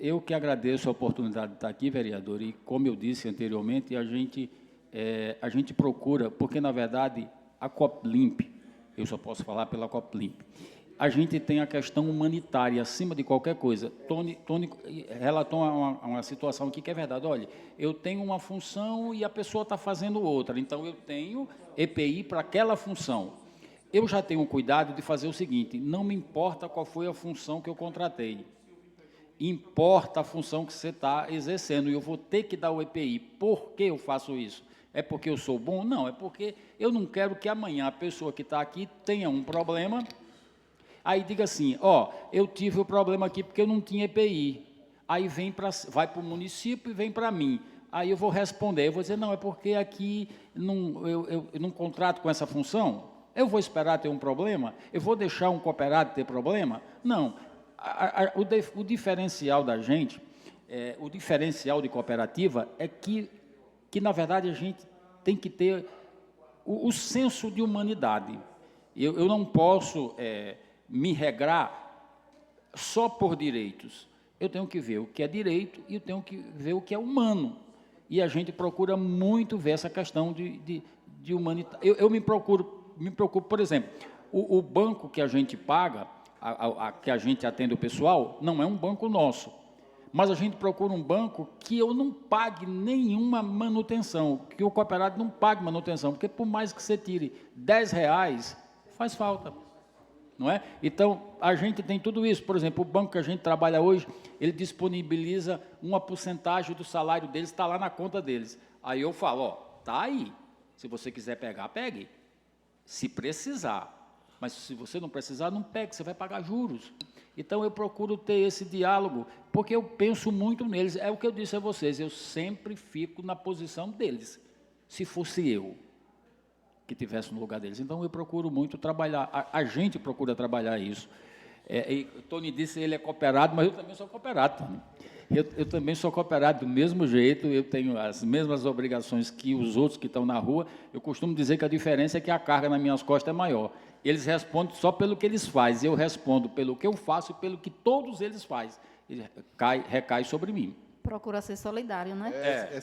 Eu que agradeço a oportunidade de estar aqui, vereador, e como eu disse anteriormente, a gente procura, porque, na verdade, a Coplimp, eu só posso falar pela Coplimp, a gente tem a questão humanitária acima de qualquer coisa. Tony relatou uma situação aqui que é verdade. Olha, eu tenho uma função e a pessoa está fazendo outra, então eu tenho EPI para aquela função. Eu já tenho cuidado de fazer o seguinte, não me importa qual foi a função que eu contratei, importa a função que você está exercendo, e eu vou ter que dar o EPI. Por que eu faço isso? É porque eu sou bom? Não, é porque eu não quero que amanhã a pessoa que está aqui tenha um problema, aí diga assim, eu tive o problema aqui porque eu não tinha EPI, aí vai para o município e vem para mim, aí eu vou responder, eu vou dizer, não, é porque aqui eu não contrato com essa função, eu vou esperar ter um problema? Eu vou deixar um cooperado ter problema? Não. O diferencial da gente, o diferencial de cooperativa é que, na verdade, a gente tem que ter o senso de humanidade. Eu não posso me regrar só por direitos. Eu tenho que ver o que é direito e eu tenho que ver o que é humano. E a gente procura muito ver essa questão de humanidade. Eu me preocupo, por exemplo, o banco que a gente paga, que a gente atende o pessoal, não é um banco nosso. Mas a gente procura um banco que eu não pague nenhuma manutenção, que o cooperado não pague manutenção, porque por mais que você tire R$10, faz falta, não é? Então, a gente tem tudo isso. Por exemplo, o banco que a gente trabalha hoje, ele disponibiliza uma porcentagem do salário deles, está lá na conta deles. Aí eu falo, está aí, se você quiser pegar, pegue, se precisar. Mas se você não precisar, não pegue, você vai pagar juros. Então, eu procuro ter esse diálogo, porque eu penso muito neles. É o que eu disse a vocês, eu sempre fico na posição deles, se fosse eu que estivesse no lugar deles. Então, eu procuro muito trabalhar, a gente procura trabalhar isso. O Tony disse que ele é cooperado, mas eu também sou cooperado, Tony. Eu também sou cooperado do mesmo jeito, eu tenho as mesmas obrigações que os outros que estão na rua. Eu costumo dizer que a diferença é que a carga nas minhas costas é maior. Eles respondem só pelo que eles fazem, eu respondo pelo que eu faço e pelo que todos eles fazem. Recai sobre mim. Procura ser solidário, né?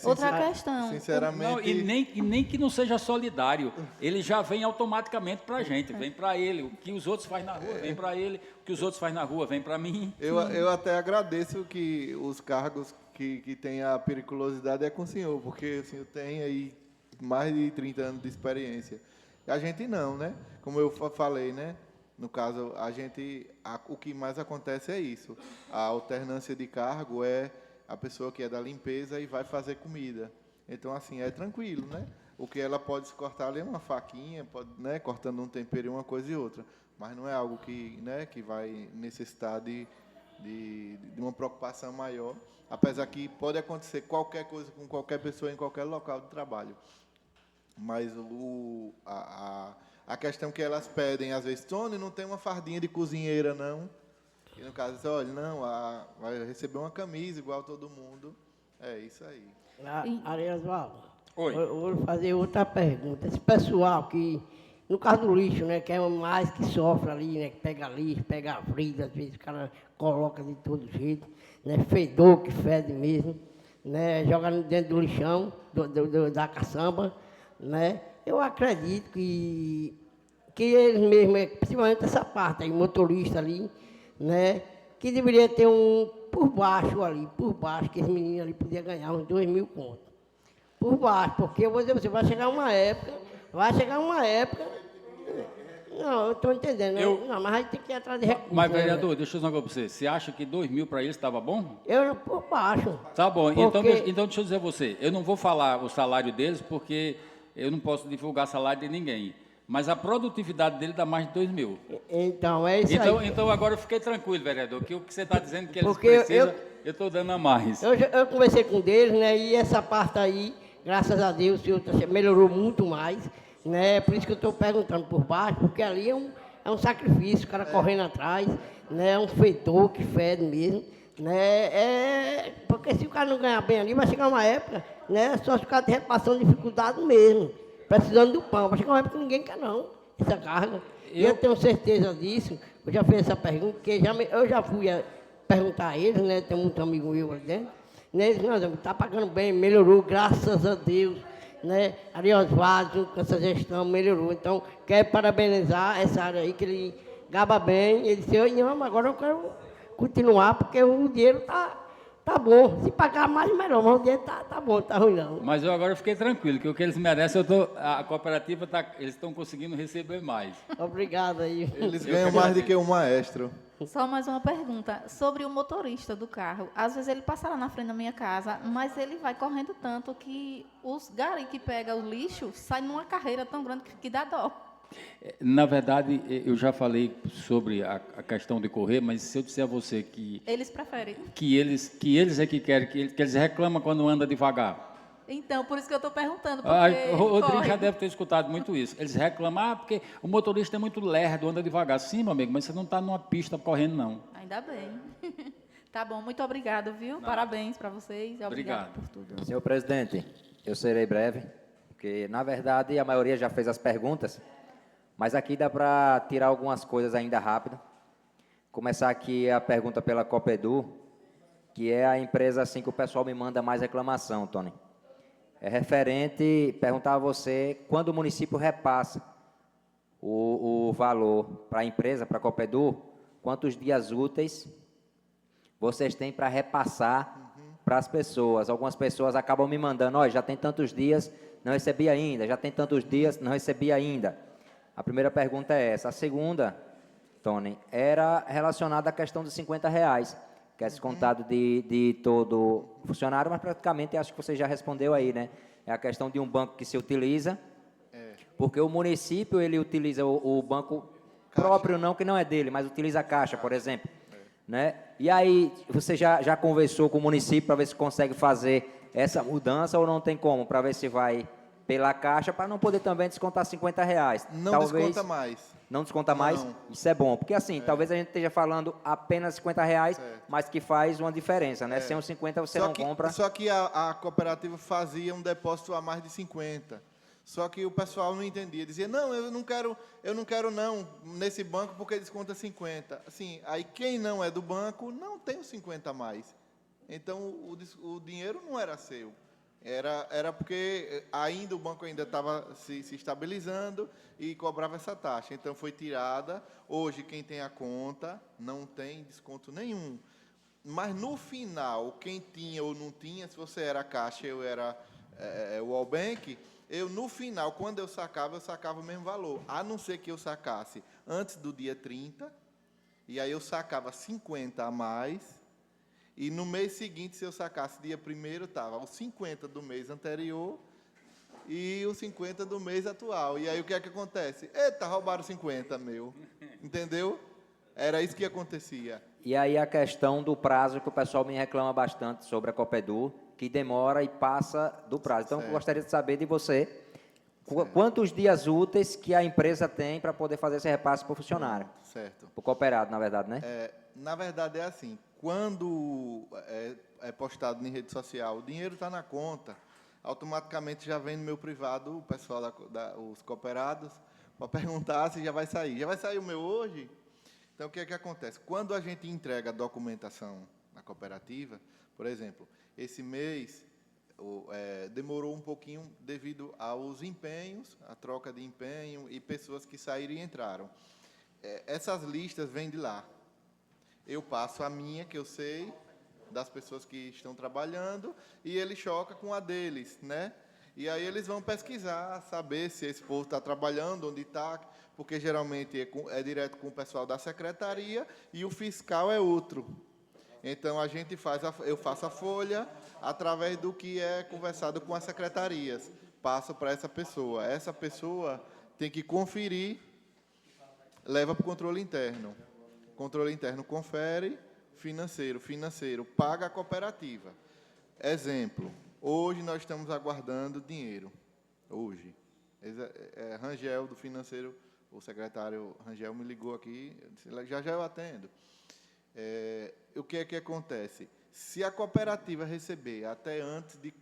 Outra questão. Sinceramente. Não, e nem que não seja solidário, ele já vem automaticamente para a gente, vem para ele. O que os outros fazem na rua, vem para ele. O que os outros fazem na rua, vem para mim. Eu até agradeço que os cargos que tem a periculosidade é com o senhor, porque o senhor tem aí mais de 30 anos de experiência. E a gente não, né? Como eu falei, né? No caso, o que mais acontece é isso. A alternância de cargo é a pessoa que é da limpeza e vai fazer comida. Então, assim, é tranquilo, né? O que ela pode se cortar ali é uma faquinha, pode, né, cortando um tempero, uma coisa e outra. Mas não é algo que, né, que vai necessitar de uma preocupação maior, apesar que pode acontecer qualquer coisa com qualquer pessoa em qualquer local de trabalho. Mas a questão que elas pedem, às vezes, Tony, não tem uma fardinha de cozinheira, não? E no caso, olha, não, vai receber uma camisa igual todo mundo. É isso aí. Ariosvaldo, Oi. eu vou fazer outra pergunta. Esse pessoal que, no caso do lixo, né, que é o mais que sofre ali, né, que pega lixo, pega a frida, às vezes o cara coloca de todo jeito, né, fedor que fede mesmo, né, joga dentro do lixão, da caçamba, né. Eu acredito que eles mesmos, principalmente essa parte aí, motorista ali, né, que deveria ter por baixo, que esse menino ali podia ganhar uns 2.000 contos. Por baixo, porque eu vou dizer você, vai chegar uma época, não, eu estou entendendo, não, mas a gente tem que ir atrás de recursos. Mas, né, vereador, deixa eu dizer uma coisa para você. Você acha que 2.000 para eles estava bom? eu por baixo. Tá bom, Porque- então deixa eu dizer a você. Eu não vou falar o salário deles, porque eu não posso divulgar salário de ninguém. Mas a produtividade dele dá mais de 2.000. Então, é isso aí. Então agora eu fiquei tranquilo, vereador, que o que você está dizendo que eles Porque precisam, eu estou dando a mais. Eu conversei com eles, né, e essa parte aí, graças a Deus, o senhor melhorou muito mais, né, por isso que eu estou perguntando por baixo, porque ali é um sacrifício, o cara correndo atrás, né, é um fedor que fede mesmo, né, porque se o cara não ganhar bem ali, vai chegar uma época, né, só se o cara estiver passando dificuldade mesmo, precisando do pão, vai chegar uma época que ninguém quer não, essa carga. E eu tenho certeza disso, eu já fiz essa pergunta, porque eu já fui perguntar a eles, né, tem muito amigo meu ali dentro, né, eles não, está pagando bem, melhorou, graças a Deus, né, Ariosvaldo, com essa gestão, melhorou. Então, quero parabenizar essa área aí, que ele gaba bem, ele disse, não, mas agora eu quero continuar, porque o dinheiro tá bom, se pagar mais, melhor, mas o dinheiro tá bom, tá ruim não. Mas eu agora fiquei tranquilo, que o que eles merecem, a cooperativa, eles estão conseguindo receber mais. Obrigado aí. Eles ganham mais do que um maestro. Só mais uma pergunta sobre o motorista do carro. Às vezes ele passa lá na frente da minha casa, mas ele vai correndo tanto que os gari que pegam o lixo saem numa carreira tão grande que dá dó. Na verdade, eu já falei sobre a questão de correr, mas se eu disser a você que Eles preferem. eles é que querem, que eles reclamam quando anda devagar. Então, por isso que eu estou perguntando. Porque O Rodrigo corre. já deve ter escutado muito isso. Eles reclamam, porque o motorista é muito lerdo, anda devagar. Sim, meu amigo, mas você não está numa pista correndo, não. Ainda bem. Tá bom, muito obrigado, viu? Parabéns para vocês. Obrigado por tudo. Senhor presidente, eu serei breve, porque, na verdade, a maioria já fez as perguntas, mas aqui dá para tirar algumas coisas ainda rápido. Começar aqui a pergunta pela Copedu, que é a empresa assim que o pessoal me manda mais reclamação, Tony. É referente, perguntar a você, quando o município repassa o valor para a empresa, para a Copedu, quantos dias úteis vocês têm para repassar para as pessoas? Algumas pessoas acabam me mandando, olha, já tem tantos dias, não recebi ainda, já tem tantos dias, não recebi ainda. A primeira pergunta é essa. A segunda, Tony, era relacionada à questão dos R$50, que é descontado de todo funcionário, mas praticamente acho que você já respondeu aí, né? É a questão de um banco que se utiliza, porque o município, ele utiliza o banco próprio, não, que não é dele, mas utiliza a Caixa, por exemplo. Né? E aí, você já conversou com o município para ver se consegue fazer essa mudança ou não tem como, para ver se vai pela caixa para não poder também descontar R$50. Não talvez, desconta mais. Não desconta mais? Não. Isso é bom, porque assim, talvez a gente esteja falando apenas R$50, Certo. mas que faz uma diferença, né? Sem os 50 você não compra. Só que a cooperativa fazia um depósito a mais de 50. Só que o pessoal não entendia, dizia, não, eu não quero não, nesse banco porque desconta 50. Assim, aí quem não é do banco não tem os 50 a mais. Então, o dinheiro não era seu. Era porque ainda o banco ainda estava se estabilizando e cobrava essa taxa. Então, foi tirada. Hoje, quem tem a conta não tem desconto nenhum. Mas, no final, quem tinha ou não tinha, se você era Caixa, eu era o Allbank, no final, quando eu sacava o mesmo valor. A não ser que eu sacasse antes do dia 30, e aí eu sacava 50 a mais. E no mês seguinte, se eu sacasse dia 1º, estava os 50 do mês anterior e os 50 do mês atual. E aí o que é que acontece? Eita, roubaram 50, meu. Entendeu? Era isso que acontecia. E aí a questão do prazo, que o pessoal me reclama bastante sobre a Copedu, que demora e passa do prazo. Então, eu gostaria de saber de você, quantos dias úteis que a empresa tem para poder fazer esse repasse para o funcionário? Certo. Para o cooperado, na verdade, né? Na verdade, é assim. Quando é postado em rede social, o dinheiro está na conta, automaticamente já vem no meu privado o pessoal, os cooperados, para perguntar se já vai sair. Já vai sair o meu hoje? Então, o que é que acontece? Quando a gente entrega a documentação na cooperativa, por exemplo, esse mês demorou um pouquinho devido aos empenhos, a troca de empenho e pessoas que saíram e entraram. Essas listas vêm de lá. Eu passo a minha, que eu sei, das pessoas que estão trabalhando, e ele choca com a deles, né? E aí eles vão pesquisar, saber se esse povo está trabalhando, onde está, porque geralmente é direto com o pessoal da secretaria e o fiscal é outro. Então, eu faço a folha através do que é conversado com as secretarias. Passo para essa pessoa. Essa pessoa tem que conferir, leva para o controle interno. Controle interno confere, financeiro paga a cooperativa. Exemplo, hoje nós estamos aguardando dinheiro. Hoje. Rangel, do financeiro, o secretário Rangel me ligou aqui, já eu atendo. O que é que acontece? Se a cooperativa receber até antes de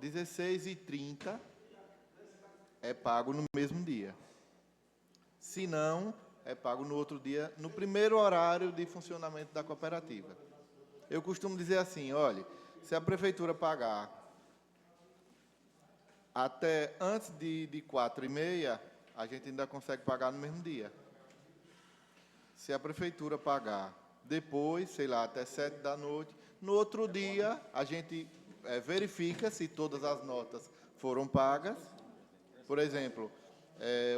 16h30, é pago no mesmo dia. Se não, é pago no outro dia, no primeiro horário de funcionamento da cooperativa. Eu costumo dizer assim, olha, se a prefeitura pagar até antes de 4h30, a gente ainda consegue pagar no mesmo dia. Se a prefeitura pagar depois, sei lá, até 7 da noite, no outro dia a gente verifica se todas as notas foram pagas. Por exemplo,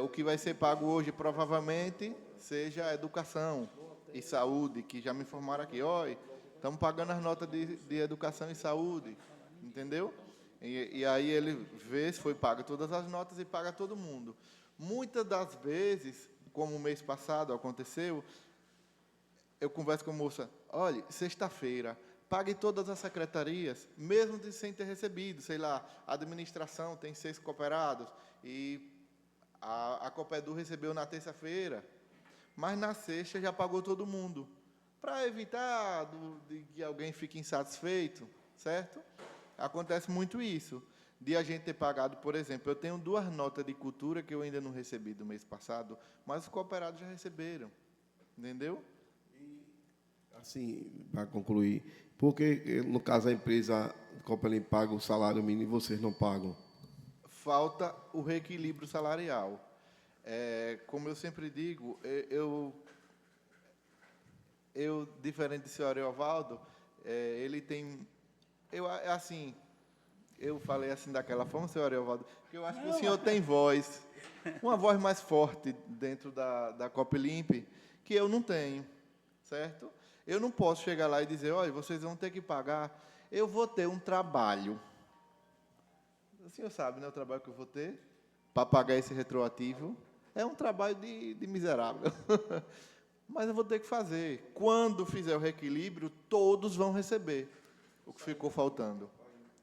o que vai ser pago hoje provavelmente seja educação e saúde, que já me informaram aqui. Olha, estamos pagando as notas de educação e saúde, entendeu? E aí ele vê se foi pago todas as notas e paga todo mundo. Muitas das vezes, como o mês passado aconteceu, eu converso com a moça, olha, sexta-feira, pague todas as secretarias, mesmo sem ter recebido, sei lá, a administração tem 6 cooperados, e a Copedu recebeu na terça-feira, mas na sexta já pagou todo mundo, para evitar de que alguém fique insatisfeito, certo? Acontece muito isso, de a gente ter pagado, por exemplo, eu tenho 2 notas de cultura que eu ainda não recebi do mês passado, mas os cooperados já receberam, entendeu? Assim, para concluir, por que, no caso, a empresa Copelim paga o salário mínimo e vocês não pagam? Falta o reequilíbrio salarial. Como eu sempre digo, eu diferente do senhor Ariovaldo, ele tem... Eu falei assim daquela forma, senhor Ariovaldo, que eu acho que o senhor tem voz, uma voz mais forte dentro da Copelimp, que eu não tenho, certo? Eu não posso chegar lá e dizer, olha, vocês vão ter que pagar, eu vou ter um trabalho. O senhor sabe, né, o trabalho que eu vou ter para pagar esse retroativo? É um trabalho de miserável. Mas eu vou ter que fazer. Quando fizer o reequilíbrio, todos vão receber o que ficou faltando.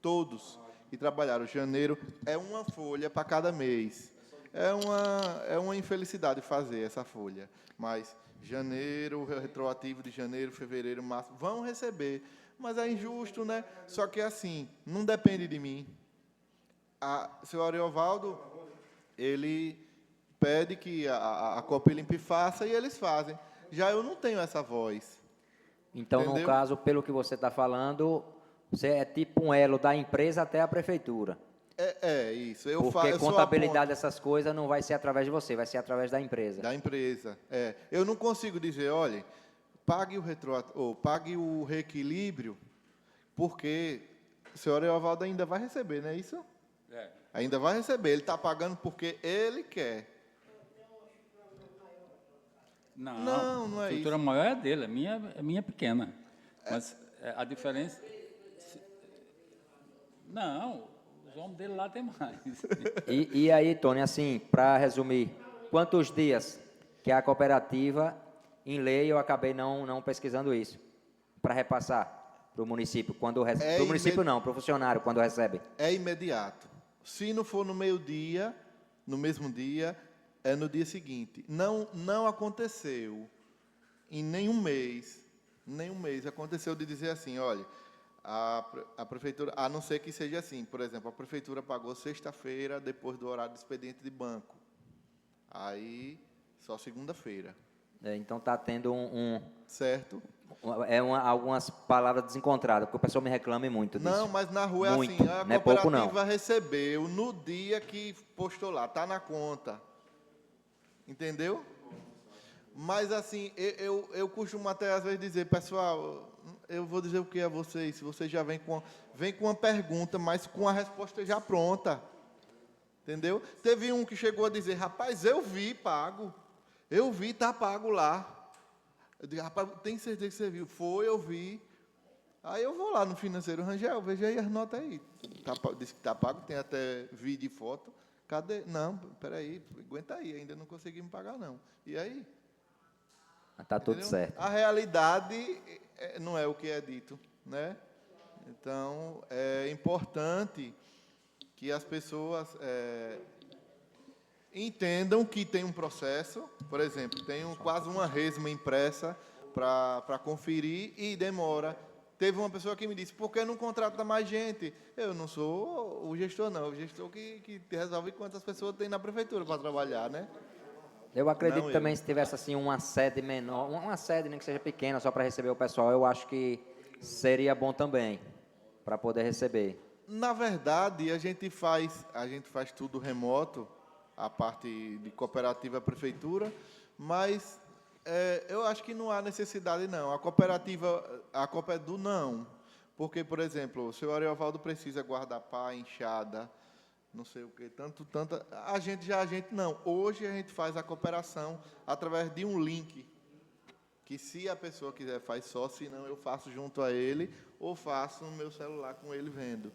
Todos. e trabalharam janeiro, é uma folha para cada mês. É uma infelicidade fazer essa folha. Mas janeiro, retroativo de janeiro, fevereiro, março, vão receber. Mas é injusto, né? Só que assim, não depende de mim. O senhor Ariovaldo, ele pede que a Copelimp faça e eles fazem. Já eu não tenho essa voz. Então, entendeu? no caso, pelo que você está falando, você é tipo um elo da empresa até a prefeitura. Isso. Porque contabilidade dessas coisas não vai ser através de você, vai ser através da empresa. Da empresa, Eu não consigo dizer, olha, pague o reequilíbrio, porque o senhor Ariovaldo ainda vai receber, não é isso? Ainda vai receber. Ele está pagando porque ele quer. Não é a estrutura isso. maior é dele, a minha é pequena. Mas a diferença... Não, os homens dele lá tem mais. E aí, Tony, assim, para resumir, quantos dias que a cooperativa, em lei, eu acabei não pesquisando isso, para repassar para o município, quando recebe? Para o município não, para o funcionário, quando recebe. É imediato. Se não for no meio-dia, no mesmo dia, é no dia seguinte. Não aconteceu em nenhum mês aconteceu de dizer assim, olha, a prefeitura, a não ser que seja assim, por exemplo, a prefeitura pagou sexta-feira depois do horário de expediente de banco. Aí, só segunda-feira. Então está tendo certo. Algumas palavras desencontradas, porque o pessoal me reclama muito disso. Não, mas na rua muito. É assim, a não é pouco, não. cooperativa recebeu no dia que postou lá, está na conta. Entendeu? Mas assim, eu costumo até às vezes dizer, pessoal, eu vou dizer o que a vocês, se vocês já vêm com uma pergunta, mas com a resposta já pronta. Entendeu? Teve um que chegou a dizer, rapaz, eu vi pago. Eu vi, tá pago lá. Eu digo, rapaz, tem certeza que você viu? Foi, eu vi. Aí eu vou lá no financeiro, Rangel, veja aí as notas aí. Diz que tá pago, tem até vídeo e foto. Cadê? Não, peraí, aguenta aí, ainda não consegui me pagar, não. E aí? Está tudo certo. A realidade não é o que é dito, né? Então, é importante que as pessoas entendam que tem um processo. Por exemplo, tem quase uma resma impressa para conferir e demora. Teve uma pessoa que me disse, por que não contrata mais gente? Eu não sou o gestor, não. O gestor que resolve quantas pessoas tem na prefeitura para trabalhar, né? Eu acredito também, se tivesse assim uma sede menor, uma sede nem que seja pequena, só para receber o pessoal, eu acho que seria bom também, para poder receber. Na verdade, a gente faz tudo remoto, a parte de cooperativa, prefeitura, mas eu acho que não há necessidade, não. A cooperativa do não, porque, por exemplo, o senhor Ariovaldo precisa guardar pá, enxada, não sei o que, tanta. A gente não. Hoje a gente faz a cooperação através de um link, que se a pessoa quiser faz só, se não eu faço junto a ele, ou faço no meu celular com ele vendo.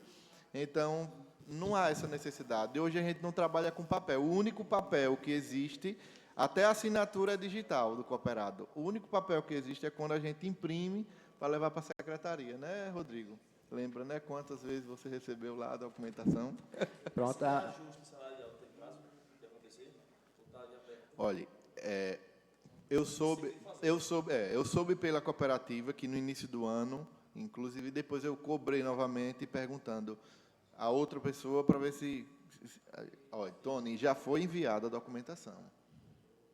Então, não há essa necessidade. Hoje a gente não trabalha com papel. O único papel que existe, até a assinatura é digital do cooperado. O único papel que existe é quando a gente imprime para levar para a secretaria, né, Rodrigo? Lembra, né? Quantas vezes você recebeu lá a documentação? Pronto. Olha, eu soube pela cooperativa que no início do ano, inclusive depois eu cobrei novamente perguntando a outra pessoa para ver se olha, Tony, já foi enviada a documentação.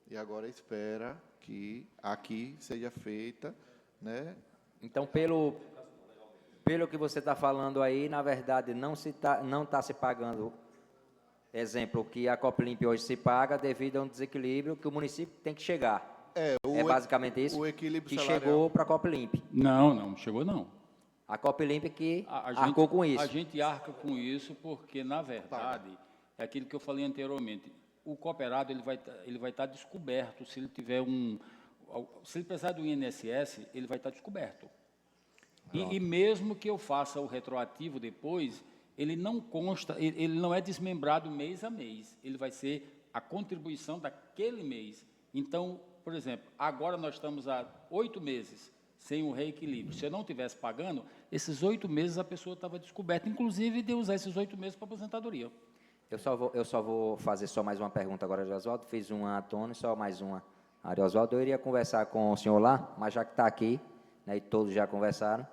E agora espera que aqui seja feita, né? Então, pelo que você está falando aí, na verdade, não está se pagando, exemplo, que a Copelimp hoje se paga devido a um desequilíbrio que o município tem que chegar. É basicamente isso? O equilíbrio que salarial. Chegou para a Copelimp. Não chegou não. A Copelimp que arcou com isso. A gente arca com isso porque, na verdade, é aquilo que eu falei anteriormente. O cooperado ele vai estar descoberto. Se ele tiver se ele precisar do INSS, ele vai estar descoberto. E mesmo que eu faça o retroativo depois, ele não consta, ele não é desmembrado mês a mês. Ele vai ser a contribuição daquele mês. Então, por exemplo, agora nós estamos há 8 meses sem um reequilíbrio. Se eu não estivesse pagando, esses 8 meses a pessoa estava descoberta, inclusive de usar esses 8 meses para aposentadoria. Eu só vou fazer só mais uma pergunta agora, Oswaldo. Fiz uma a Tony, só mais uma a Oswaldo. Eu iria conversar com o senhor lá, mas já que está aqui, né, e todos já conversaram.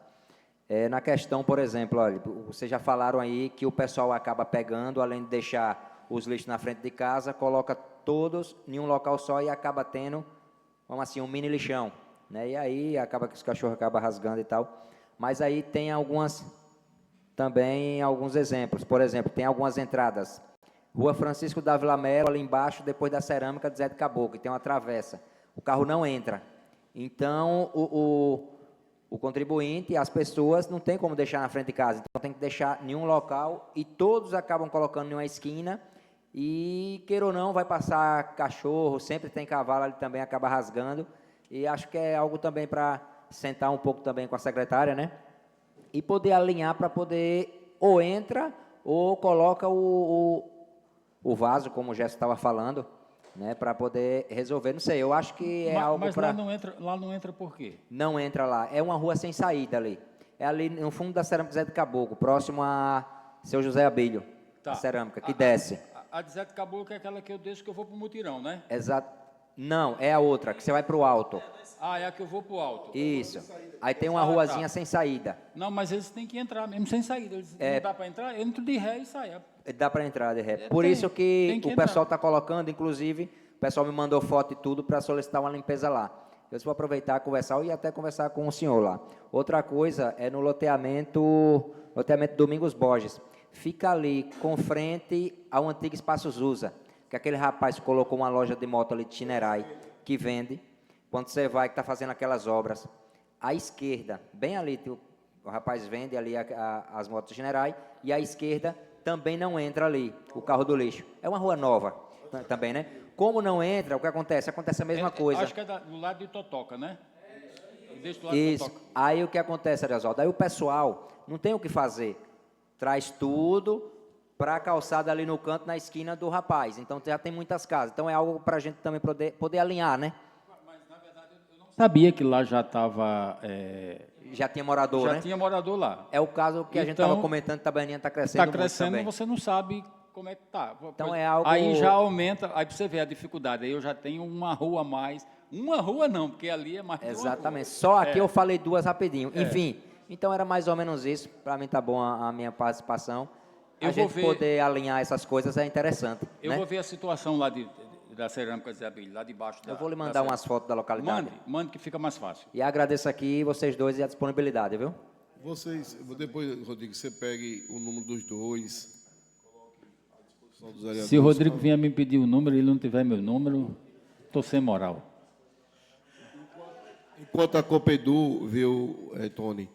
Na questão, por exemplo, olha, vocês já falaram aí que o pessoal acaba pegando, além de deixar os lixos na frente de casa, coloca todos em um local só e acaba tendo, vamos assim, um mini lixão, né? E aí acaba que os cachorros acabam rasgando e tal. Mas aí tem também alguns exemplos. Por exemplo, tem algumas entradas. Rua Francisco Dávila Melo, ali embaixo, depois da cerâmica de Zé de Caboclo, tem uma travessa. O carro não entra. Então, o contribuinte, as pessoas, não tem como deixar na frente de casa. Então, tem que deixar em um local e todos acabam colocando em uma esquina e, queira ou não, vai passar cachorro, sempre tem cavalo ali também, acaba rasgando. E acho que é algo também para sentar um pouco também com a secretária, né? E poder alinhar para poder, ou entra, ou coloca o vaso, como o Gerson estava falando, né, para poder resolver. Não sei, eu acho que é algo para... Mas lá não entra por quê? Não entra lá. É uma rua sem saída ali. É ali no fundo da cerâmica Zé de Caboclo, próximo a Seu José Abelho, Tá. a cerâmica, que desce. A de Zé de Caboclo é aquela que eu deixo que eu vou para o mutirão, né? Exato. Não, é a outra, que você vai para o alto. Ah, é a que eu vou para o alto. Isso. Aí tem uma ruazinha sem saída. Não, mas eles têm que entrar mesmo sem saída. Eles não dá para entrar, entra de ré e sai. Dá para entrar de ré. Por isso que o pessoal está colocando, inclusive, o pessoal me mandou foto e tudo para solicitar uma limpeza lá. Eu vou aproveitar, conversar e até conversar com o senhor lá. Outra coisa é no loteamento Domingos Borges. Fica ali, com frente ao antigo Espaço Zusa, que aquele rapaz colocou uma loja de moto ali de Chinerai, que vende. Quando você vai, que está fazendo aquelas obras, à esquerda, bem ali, o rapaz vende ali as motos de Chinerai, e à esquerda também não entra ali o carro do lixo. É uma rua nova também, né? Como não entra, o que acontece? Acontece a mesma coisa. Acho que é do lado de Totoca, né? Deixa do lado Isso. de Totoca. Aí o que acontece, Ariosvaldo? Aí o pessoal não tem o que fazer. Traz tudo para a calçada ali no canto, na esquina do rapaz. Então já tem muitas casas. Então é algo para a gente também poder alinhar, né? Mas, na verdade, eu não sabia que lá já estava... Já tinha morador, né? Já tinha morador lá. É o caso que a gente estava comentando, Tabaninha está crescendo muito também. Está crescendo, você não sabe como é que está. Então é algo... Aí já aumenta, aí você vê a dificuldade. Aí eu já tenho uma rua a mais. Uma rua não, porque ali é mais de uma rua. Exatamente. Só aqui eu falei duas rapidinho. Enfim, então era mais ou menos isso. Para mim tá bom a minha participação. A gente poder alinhar essas coisas é interessante. Eu vou ver a situação lá da cerâmica Zé Abelho, lá debaixo. Eu vou lhe mandar umas fotos da localidade. Mande que fica mais fácil. E agradeço aqui vocês dois e a disponibilidade, viu? Vocês, depois, Rodrigo, você pegue o número dos dois. Se o Rodrigo vier me pedir o número e ele não tiver meu número, estou sem moral. Enquanto a Copedu, viu, Tony,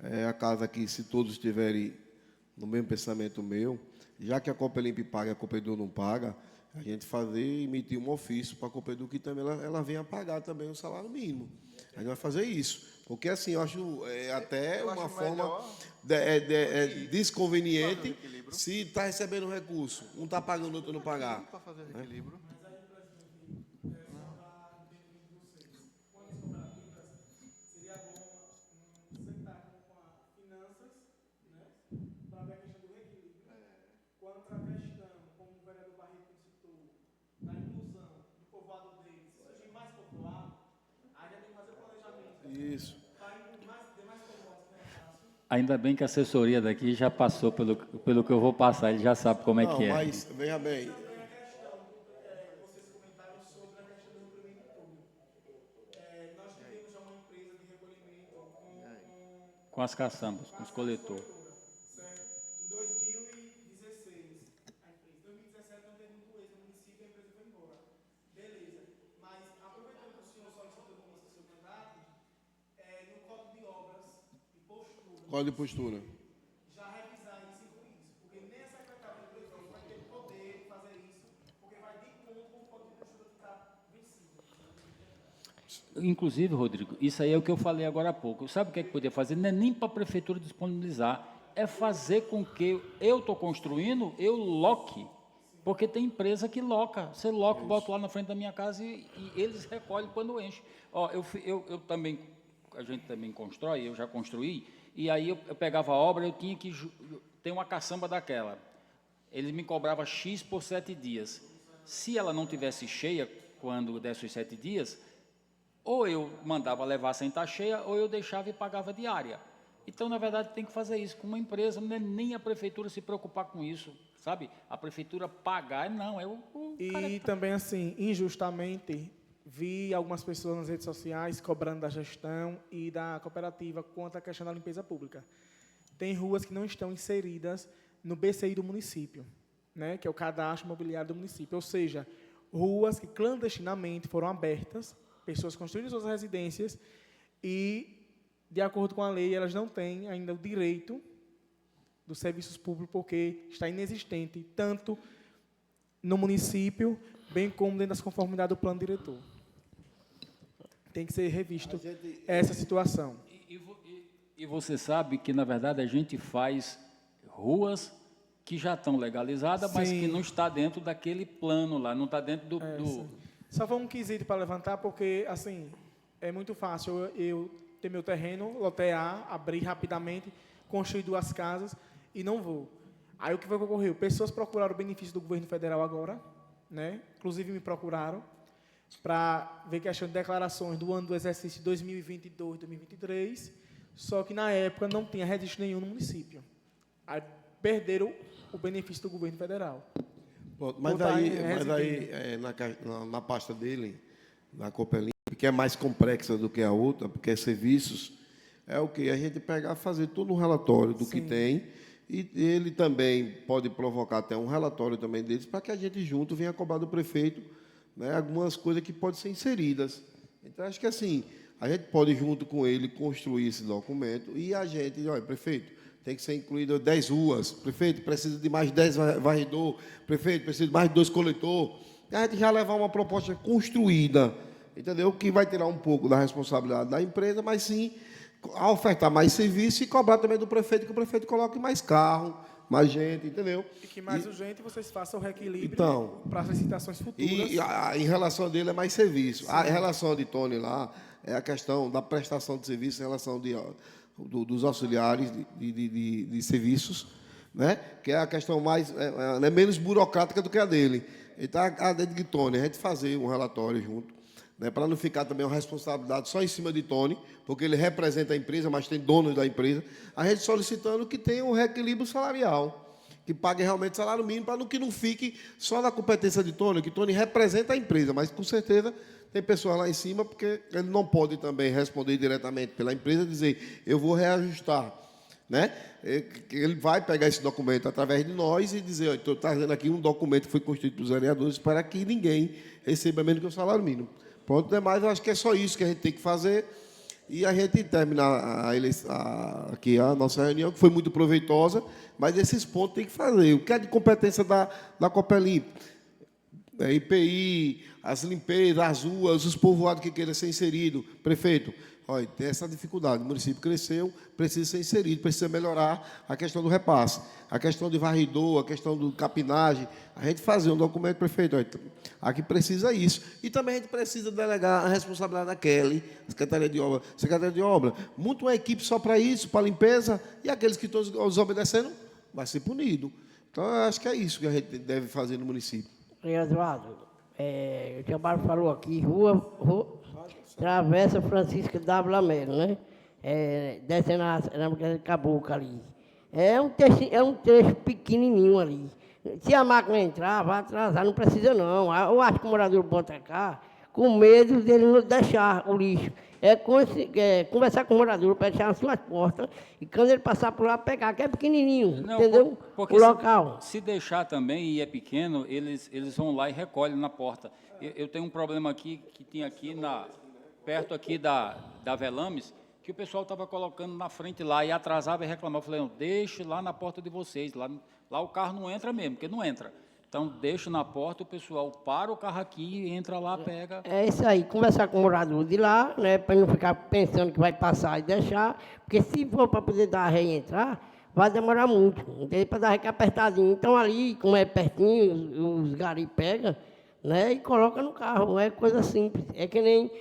é a casa que, se todos estiverem no mesmo pensamento meu, já que a Copelimp paga e a Copedu não paga, a gente emitir um ofício para a Copedu que também ela venha pagar também o salário mínimo. A gente vai fazer isso. Porque, assim, eu acho até uma forma desconveniente se está recebendo recurso. Um está pagando, o outro não pagar. Para fazer equilíbrio. Isso. Ainda bem que a assessoria daqui já passou pelo que eu vou passar, ele já sabe como é que é. Mas, veja bem. Vocês comentaram sobre a questão do recolhimento público. Nós temos já uma empresa de recolhimento com as caçambas, com os coletores. Em 2016, a empresa. Em 2017 não teve muito êxito no município e a empresa foi embora. Beleza. Mas, aproveitando que o senhor solicitou no início do seu mandato, no Código de Obras e Postura. Código de Postura. Já revisar isso com isso. Porque nem a Secretaria de Presidência vai ter poder de fazer isso, porque vai de conta com o Código de Postura que está vencido. Inclusive, Rodrigo, isso aí é o que eu falei agora há pouco. Sabe o que é que podia fazer? Não é nem para a prefeitura disponibilizar, é fazer com que eu estou construindo, eu loque. Porque tem empresa que loca. Você loca, bota lá na frente da minha casa e eles recolhem quando enche. Ó, eu também a gente também constrói, eu já construí, e aí eu pegava a obra, eu tinha que ter uma caçamba daquela. Eles me cobravam X por 7 dias. Se ela não tivesse cheia, quando desse os 7 dias, ou eu mandava levar sem estar cheia, ou eu deixava e pagava diária. Então, na verdade, tem que fazer isso com uma empresa, não é nem a prefeitura se preocupar com isso, sabe? A prefeitura pagar, não, é o cara E também, assim, injustamente, vi algumas pessoas nas redes sociais cobrando da gestão e da cooperativa quanto à questão da limpeza pública. Tem ruas que não estão inseridas no BCI do município, né, que é o cadastro imobiliário do município, ou seja, ruas que clandestinamente foram abertas, pessoas construíram suas residências e, de acordo com a lei, elas não têm ainda o direito dos serviços públicos, porque está inexistente, tanto no município, bem como dentro das conformidades do plano diretor. Tem que ser revisto essa situação. E você sabe que, na verdade, a gente faz ruas que já estão legalizadas, mas que não está dentro daquele plano lá, não está dentro do... Só foi um quesito para levantar, porque, assim, é muito fácil eu ter meu terreno, lotear, abrir rapidamente, construir 2 casas e não vou. Aí o que foi que ocorreu? Pessoas procuraram o benefício do governo federal agora, né? Inclusive me procuraram, para ver questão de declarações do ano do exercício 2022, 2023, só que na época não tinha registro nenhum no município. Aí perderam o benefício do governo federal. Pronto, mas daí na pasta dele, na Copelimp, que é mais complexa do que a outra, porque é serviços, é o que? A gente pegar, fazer todo um relatório do que tem, e ele também pode provocar até um relatório também deles, para que a gente junto venha cobrar do prefeito, né, algumas coisas que podem ser inseridas. Então, acho que assim, a gente pode, junto com ele, construir esse documento, e a gente, olha, prefeito, tem que ser incluído 10 ruas, prefeito, precisa de mais 10 varredor, prefeito, precisa de mais 2 coletor. A gente já levar uma proposta construída, entendeu? Que vai tirar um pouco da responsabilidade da empresa, mas sim a ofertar mais serviço e cobrar também do prefeito, que o prefeito coloque mais carro, mais gente, entendeu? E que mais urgente vocês façam o reequilíbrio para as licitações futuras. E em relação dele é mais serviço. A relação de Tony lá é a questão da prestação de serviço em relação dos auxiliares de serviços, né? Que é a questão mais menos burocrática do que a dele. Então, a de Tony, a gente fazer um relatório junto, né, para não ficar também uma responsabilidade só em cima de Tony, porque ele representa a empresa, mas tem donos da empresa, a gente solicitando que tenha um reequilíbrio salarial, que pague realmente salário mínimo, para que não fique só na competência de Tony, que Tony representa a empresa, mas com certeza tem pessoas lá em cima, porque ele não pode também responder diretamente pela empresa e dizer, eu vou reajustar, né? Ele vai pegar esse documento através de nós e dizer, estou trazendo aqui um documento que foi construído pelos vereadores para que ninguém receba menos que o salário mínimo. Pronto, demais, eu acho que é só isso que a gente tem que fazer. E a gente terminar aqui a nossa reunião, que foi muito proveitosa, mas esses pontos tem que fazer. O que é de competência da Copelimp? IPI, as limpezas, as ruas, os povoados que queiram ser inseridos. Prefeito, olha, tem essa dificuldade. O município cresceu, precisa ser inserido, precisa melhorar a questão do repasse, a questão de varredor, a questão do capinagem. A gente fazer um documento, prefeito, olha, aqui precisa isso. E também a gente precisa delegar a responsabilidade da Kelly, Secretaria de Obra. Secretaria de Obra, monta uma equipe só para isso, para limpeza, e aqueles que estão desobedecendo, vai ser punido. Então, eu acho que é isso que a gente deve fazer no município. Eduardo, o Tiago falou aqui, rua Travessa Francisca W. Lamelo, né? Descendo na Cabocla ali. É um trecho pequenininho ali. Se a máquina entrar, vai atrasar, não precisa não. Eu acho que o morador bota cá com medo dele não deixar o lixo. Conversar com o morador para deixar nas suas portas e quando ele passar por lá, pegar, que é pequenininho, não, entendeu? Porque o local. Se deixar também e é pequeno, eles vão lá e recolhem na porta. Eu tenho um problema aqui, que tinha aqui, perto aqui da Velames, que o pessoal estava colocando na frente lá e atrasava e reclamava. Eu falei, não, deixe lá na porta de vocês, lá o carro não entra mesmo, porque não entra. Então, deixa na porta, o pessoal para o carro aqui, entra lá, pega... É isso aí, conversar com o morador de lá, né, para não ficar pensando que vai passar e deixar, porque se for para poder dar reentrar, vai demorar muito, para dar reca apertadinho. Então, ali, como é pertinho, os garis pegam, né? E coloca no carro, é coisa simples. É que nem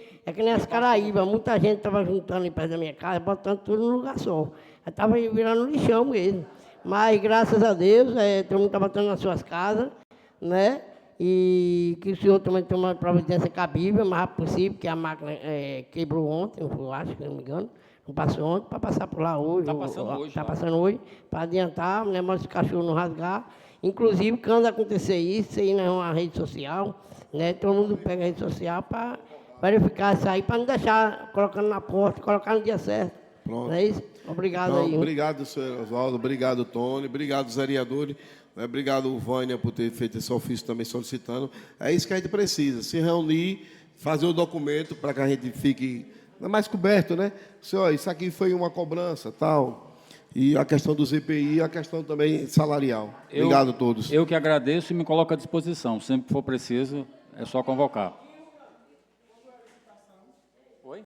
as Caraíbas, muita gente estava juntando em perto da minha casa, botando tudo num lugar só. Estava virando lixão mesmo. Mas, graças a Deus, todo mundo está botando nas suas casas, né? E que o senhor também tem uma providência cabível, o mais rápido possível, porque a máquina quebrou ontem, eu acho, se não me engano. Não passou ontem, para passar por lá hoje. Está passando hoje. Está passando hoje, para adiantar, né? Mas os cachorros não rasgar. Inclusive, quando acontecer isso aí na rede social, né? Todo mundo pega a rede social para verificar isso aí, para não deixar colocando na porta, colocar no dia certo. Pronto. Não é isso? Obrigado Então, aí. obrigado, senhor Oswaldo, obrigado, Tony, obrigado, os vereadores, né? Obrigado, Vânia, por ter feito esse ofício também solicitando. É isso que a gente precisa, se reunir, fazer o documento para que a gente fique mais coberto, né? Senhor, isso aqui foi uma cobrança, tal. E a questão dos EPI, a questão também salarial. Obrigado a todos. Eu que agradeço e me coloco à disposição. Sempre que for preciso, é só convocar.